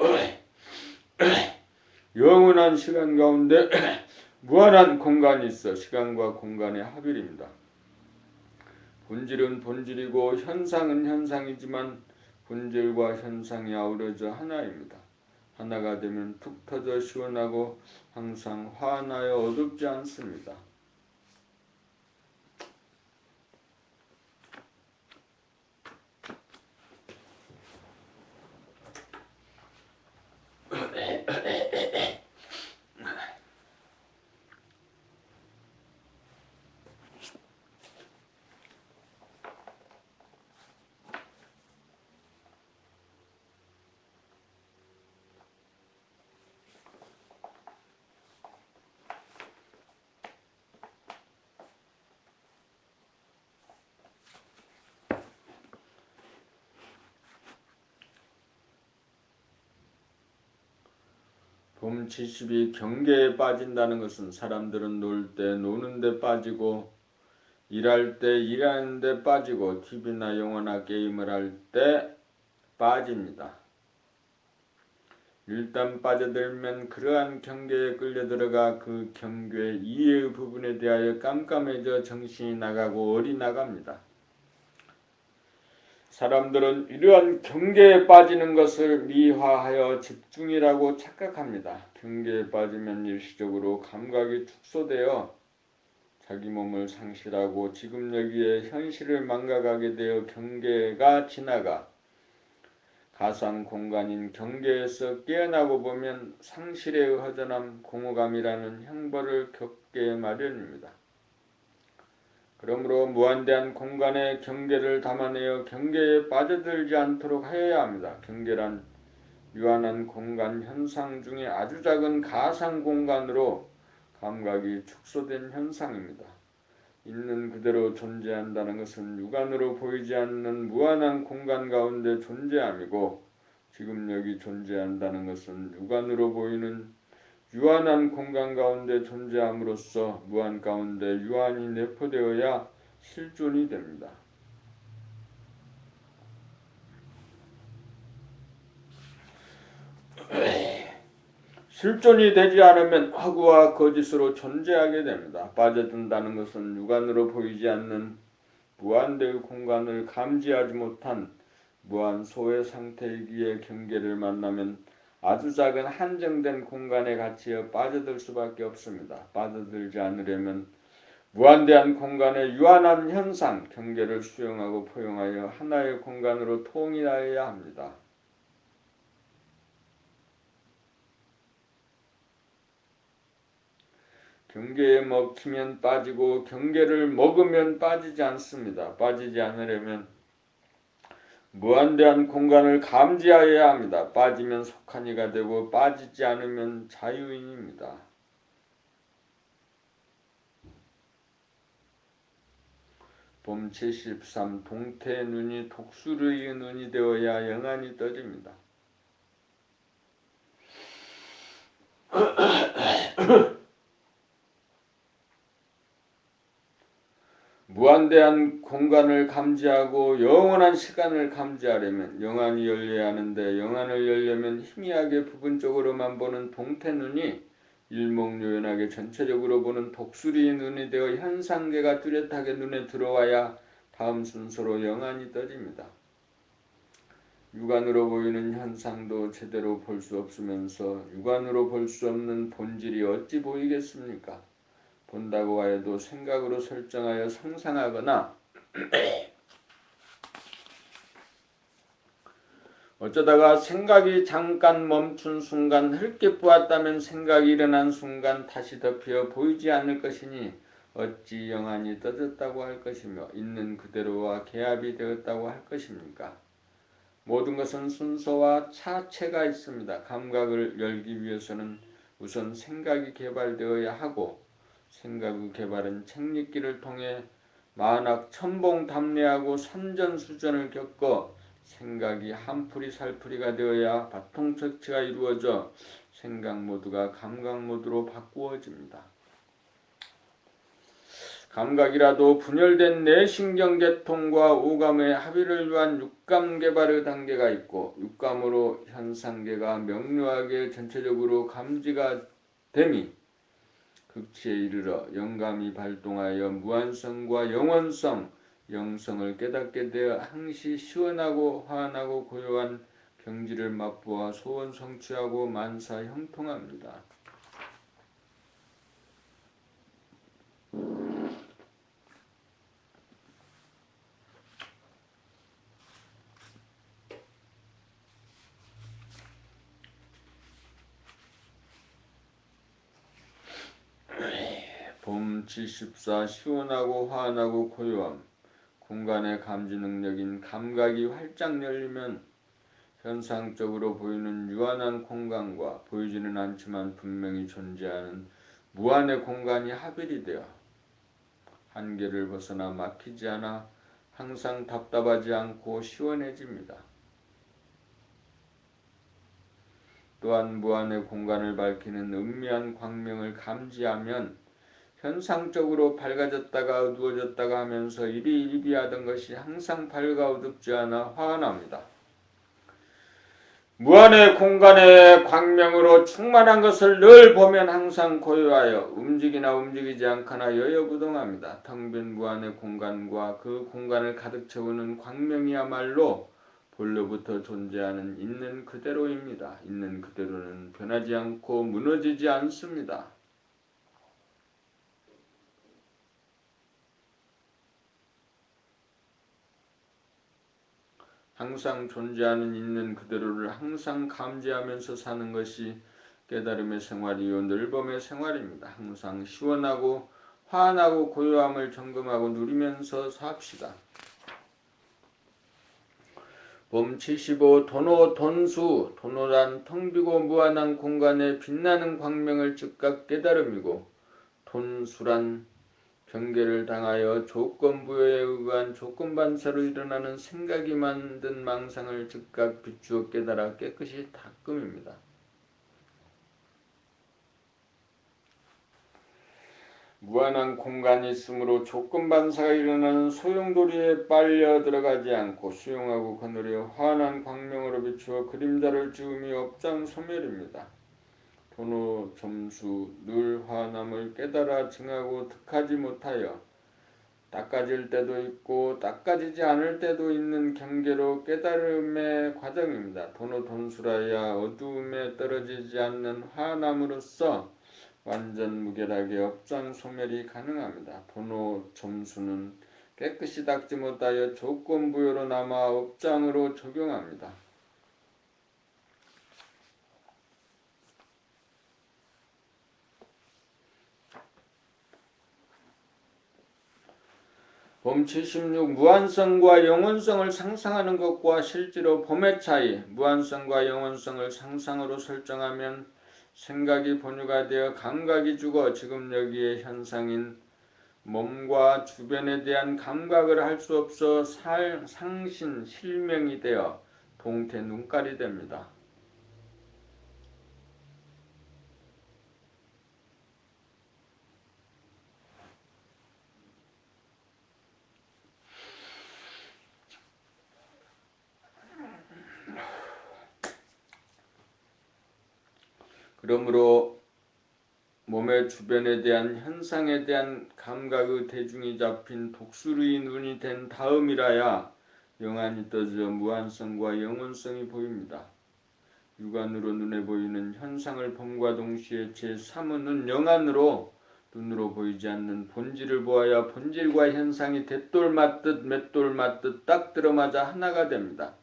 영원한 시간 가운데 무한한 공간이 있어 시간과 공간의 합일입니다. 본질은 본질이고 현상은 현상이지만 본질과 현상이 아우러져 하나입니다. 하나가 되면 툭 터져 시원하고 항상 환하여 어둡지 않습니다. 봄 70이 경계에 빠진다는 것은 사람들은 놀 때 노는 데 빠지고 일할 때 일하는 데 빠지고 TV나 영화나 게임을 할 때 빠집니다. 일단 빠져들면 그러한 경계에 끌려 들어가 그 경계 이해의 부분에 대하여 깜깜해져 정신이 나가고 얼이 나갑니다. 사람들은 이러한 경계에 빠지는 것을 미화하여 집중이라고 착각합니다. 경계에 빠지면 일시적으로 감각이 축소되어 자기 몸을 상실하고 지금 여기에 현실을 망각하게 되어 경계가 지나가 가상 공간인 경계에서 깨어나고 보면 상실의 허전함, 공허감이라는 형벌을 겪게 마련입니다. 그러므로 무한대한 공간의 경계를 담아내어 경계에 빠져들지 않도록 하여야 합니다. 경계란 유한한 공간 현상 중에 아주 작은 가상 공간으로 감각이 축소된 현상입니다. 있는 그대로 존재한다는 것은 육안으로 보이지 않는 무한한 공간 가운데 존재함이고 지금 여기 존재한다는 것은 육안으로 보이는 유한한 공간 가운데 존재함으로써 무한 가운데 유한이 내포되어야 실존이 됩니다. 실존이 되지 않으면 허구와 거짓으로 존재하게 됩니다. 빠져든다는 것은 육안으로 보이지 않는 무한대의 공간을 감지하지 못한 무한 소의 상태이기에 경계를 만나면 아주 작은 한정된 공간에 갇혀 빠져들 수밖에 없습니다. 빠져들지 않으려면 무한대한 공간의 유한한 현상, 경계를 수용하고 포용하여 하나의 공간으로 통일하여야 합니다. 경계에 먹히면 빠지고 경계를 먹으면 빠지지 않습니다. 빠지지 않으려면 무한대한 공간을 감지하여야 합니다. 빠지면 속한 이가 되고 빠지지 않으면 자유인입니다. 봄 73. 동태의 눈이 독수리의 눈이 되어야 영안이 떠집니다. 무한대한 공간을 감지하고 영원한 시간을 감지하려면 영안이 열려야 하는데 영안을 열려면 희미하게 부분적으로만 보는 동태눈이 일목요연하게 전체적으로 보는 독수리의 눈이 되어 현상계가 뚜렷하게 눈에 들어와야 다음 순서로 영안이 떠집니다. 육안으로 보이는 현상도 제대로 볼 수 없으면서 육안으로 볼 수 없는 본질이 어찌 보이겠습니까? 본다고 하여도 생각으로 설정하여 상상하거나 어쩌다가 생각이 잠깐 멈춘 순간 흘낏 보았다면 생각이 일어난 순간 다시 덮여 보이지 않을 것이니 어찌 영안이 떠졌다고 할 것이며 있는 그대로와 개합이 되었다고 할 것입니까? 모든 것은 순서와 차체가 있습니다. 감각을 열기 위해서는 우선 생각이 개발되어야 하고 생각의 개발은 책리기를 통해 만학 천봉담례하고 산전수전을 겪어 생각이 한풀이 살풀이가 되어야 바통처치가 이루어져 생각 모드가 감각 모드로 바꾸어집니다. 감각이라도 분열된 뇌신경계통과 오감의 합의를 위한 육감 개발의 단계가 있고 육감으로 현상계가 명료하게 전체적으로 감지가 됨이 극치에 이르러 영감이 발동하여 무한성과 영원성, 영성을 깨닫게 되어 항시 시원하고 환하고 고요한 경지를 맛보아 소원 성취하고 만사 형통합니다. 봄 74. 시원하고 환하고 고요함. 공간의 감지 능력인 감각이 활짝 열리면 현상적으로 보이는 유한한 공간과 보이지는 않지만 분명히 존재하는 무한의 공간이 합일이 되어 한계를 벗어나 막히지 않아 항상 답답하지 않고 시원해집니다. 또한 무한의 공간을 밝히는 은미한 광명을 감지하면 현상적으로 밝아졌다가 어두워졌다가 하면서 이리일비하던 것이 항상 밝아 어둡지 않아 환합니다. 무한의 공간의 광명으로 충만한 것을 늘 보면 항상 고요하여 움직이나 움직이지 않거나 여여부동합니다. 텅 빈 무한의 공간과 그 공간을 가득 채우는 광명이야말로 본래부터 존재하는 있는 그대로입니다. 있는 그대로는 변하지 않고 무너지지 않습니다. 항상 존재하는 있는 그대로를 항상 감지하면서 사는 것이 깨달음의 생활이요 늘범의 생활입니다. 항상 시원하고 환하고 고요함을 점검하고 누리면서 삽시다. 봄 75. 도노 돈수. 도노란 텅비고 무한한 공간에 빛나는 광명을 즉각 깨달음이고 돈수란 경계를 당하여 조건부여에 의한 조건반사로 일어나는 생각이 만든 망상을 즉각 비추어 깨달아 깨끗이 닦음입니다. 무한한 공간이 있으므로 조건반사가 일어나는 소용돌이에 빨려 들어가지 않고 수용하고 거느려 환한 광명으로 비추어 그림자를 지음이 업장소멸입니다. 도노 점수 늘 환함을 깨달아 증하고 득하지 못하여 닦아질 때도 있고 닦아지지 않을 때도 있는 경계로 깨달음의 과정입니다. 도노 돈수라야 어두움에 떨어지지 않는 환함으로써 완전 무결하게 업장 소멸이 가능합니다. 도노 점수는 깨끗이 닦지 못하여 조건부여로 남아 업장으로 적용합니다. 봄 76. 무한성과 영원성을 상상하는 것과 실제로 봄의 차이. 무한성과 영원성을 상상으로 설정하면 생각이 본유가 되어 감각이 죽어 지금 여기에 현상인 몸과 주변에 대한 감각을 할 수 없어 상신, 실명이 되어 동태 눈깔이 됩니다. 그러므로 몸의 주변에 대한 현상에 대한 감각의 대중이 잡힌 독수리의 눈이 된 다음이라야 영안이 떠져 무한성과 영원성이 보입니다. 육안으로 눈에 보이는 현상을 봄과 동시에 제3의는 영안으로 눈으로 보이지 않는 본질을 보아야 본질과 현상이 대돌 맞듯 맷돌 맞듯 딱 들어맞아 하나가 됩니다.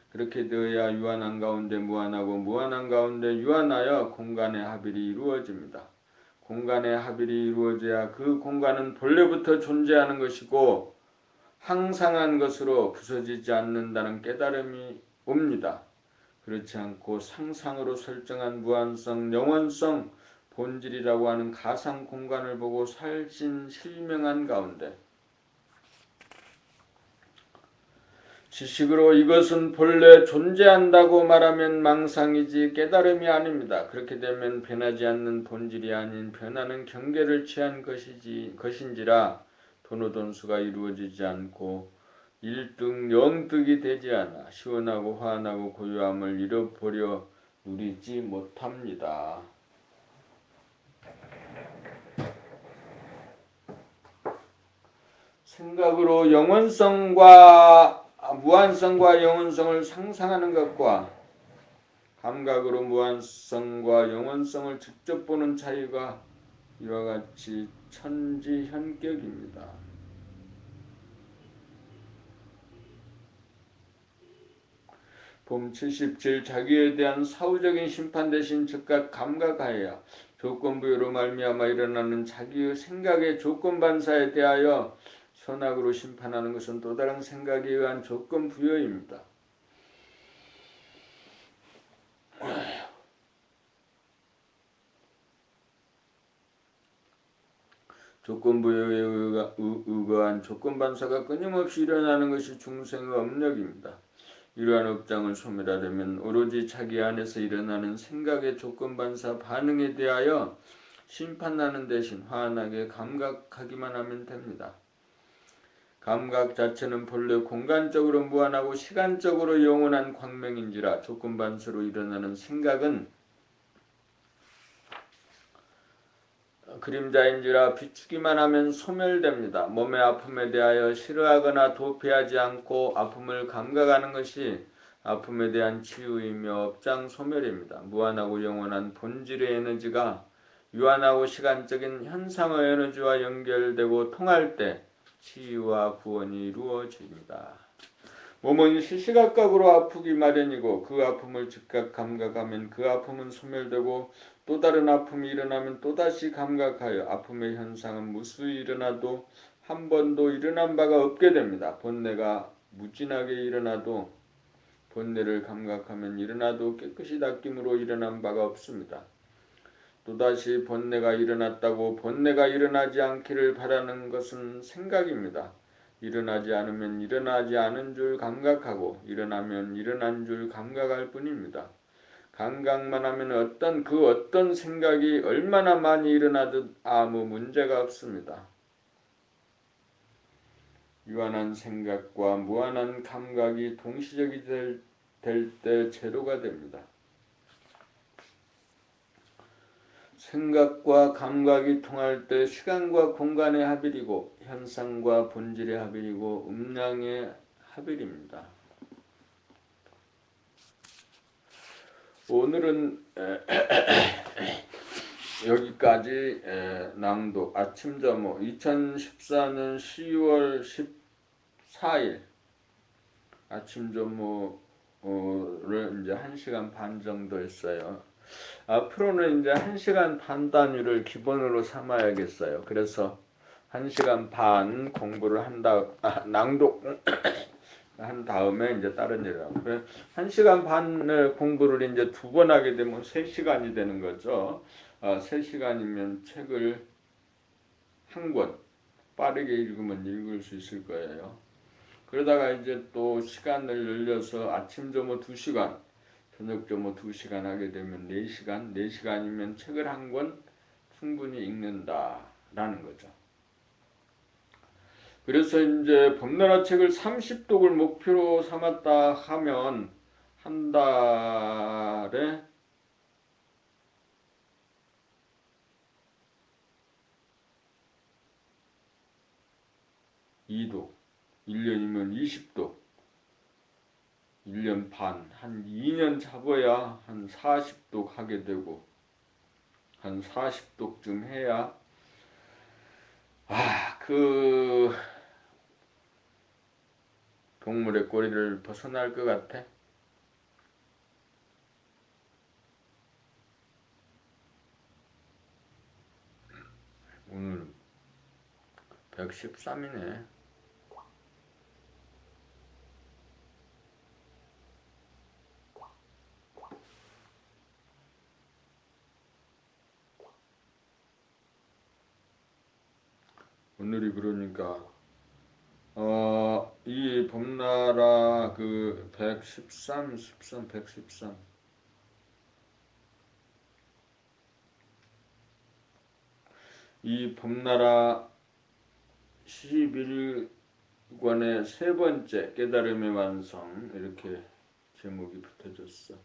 그렇게 되어야 유한한 가운데 무한하고 무한한 가운데 유한하여 공간의 합일이 이루어집니다. 공간의 합일이 이루어져야 그 공간은 본래부터 존재하는 것이고 항상한 것으로 부서지지 않는다는 깨달음이 옵니다. 그렇지 않고 상상으로 설정한 무한성, 영원성, 본질이라고 하는 가상 공간을 보고 실명한 가운데 지식으로 이것은 본래 존재한다고 말하면 망상이지 깨달음이 아닙니다. 그렇게 되면 변하지 않는 본질이 아닌 변하는 경계를 취한 것인지라 돈오돈수가 이루어지지 않고 1등 0득이 되지 않아 시원하고 환하고 고요함을 잃어버려 누리지 못합니다. 생각으로 무한성과 영원성을 상상하는 것과 감각으로 무한성과 영원성을 직접 보는 차이가 이와 같이 천지현격입니다. 봄 77. 자기에 대한 사후적인 심판 대신 즉각 감각하여야 조건부여로 말미암아 일어나는 자기의 생각의 조건반사에 대하여 선악으로 심판하는 것은 또 다른 생각에 의한 조건부여입니다. 조건부여에 의거한 조건반사가 끊임없이 일어나는 것이 중생의 업력입니다. 이러한 업장을 소멸하려면 오로지 자기 안에서 일어나는 생각의 조건반사 반응에 대하여 심판하는 대신 환하게 감각하기만 하면 됩니다. 감각 자체는 본래 공간적으로 무한하고 시간적으로 영원한 광명인지라 조건반사로 일어나는 생각은 그림자인지라 비추기만 하면 소멸됩니다. 몸의 아픔에 대하여 싫어하거나 도피하지 않고 아픔을 감각하는 것이 아픔에 대한 치유이며 업장 소멸입니다. 무한하고 영원한 본질의 에너지가 유한하고 시간적인 현상의 에너지와 연결되고 통할 때 치유와 구원이 이루어집니다. 몸은 시시각각으로 아프기 마련이고 그 아픔을 즉각 감각하면 그 아픔은 소멸되고 또 다른 아픔이 일어나면 또다시 감각하여 아픔의 현상은 무수히 일어나도 한 번도 일어난 바가 없게 됩니다. 본래가 무진하게 일어나도 본래를 감각하면 일어나도 깨끗이 닦임으로 일어난 바가 없습니다. 또다시 본래가 일어났다고 본래가 일어나지 않기를 바라는 것은 생각입니다. 일어나지 않으면 일어나지 않은 줄 감각하고 일어나면 일어난 줄 감각할 뿐입니다. 감각만 하면 어떤 생각이 얼마나 많이 일어나든 아무 문제가 없습니다. 유한한 생각과 무한한 감각이 동시적이 될 때 제로가 됩니다. 생각과 감각이 통할 때 시간과 공간의 합일이고 현상과 본질의 합일이고 음량의 합일입니다. 오늘은 여기까지 낭독 아침점호 2014년 10월 14일 아침점호를 이제 1시간 반 정도 했어요. 앞으로는 이제 1시간 반 단위를 기본으로 삼아야겠어요. 그래서 1시간 반 공부를 낭독 한 다음에 이제 다른 일을 하고. 그래 1시간 반을 공부를 이제 2번 하게 되면 3시간이 되는 거죠. 3시간이면 책을 한 권 빠르게 읽으면 읽을 수 있을 거예요. 그러다가 이제 또 시간을 늘려서 아침 점호 2시간, 저녁 점호 2시간 하게 되면 4시간, 4시간이면 책을 한 권 충분히 읽는다라는 거죠. 그래서 이제 범나라 책을 30독을 목표로 삼았다 하면 한 달에 2독, 1년이면 20독, 1년 반, 한 2년 잡아야 한 40독 하게 되고, 한 40독쯤 해야 그 동물의 꼬리를 벗어날 것 같아. 오늘 113이네. 오늘이 그러니까 이 범나라 그 113 이 범나라 11권의 세 번째 깨달음의 완성 이렇게 제목이 붙어졌어.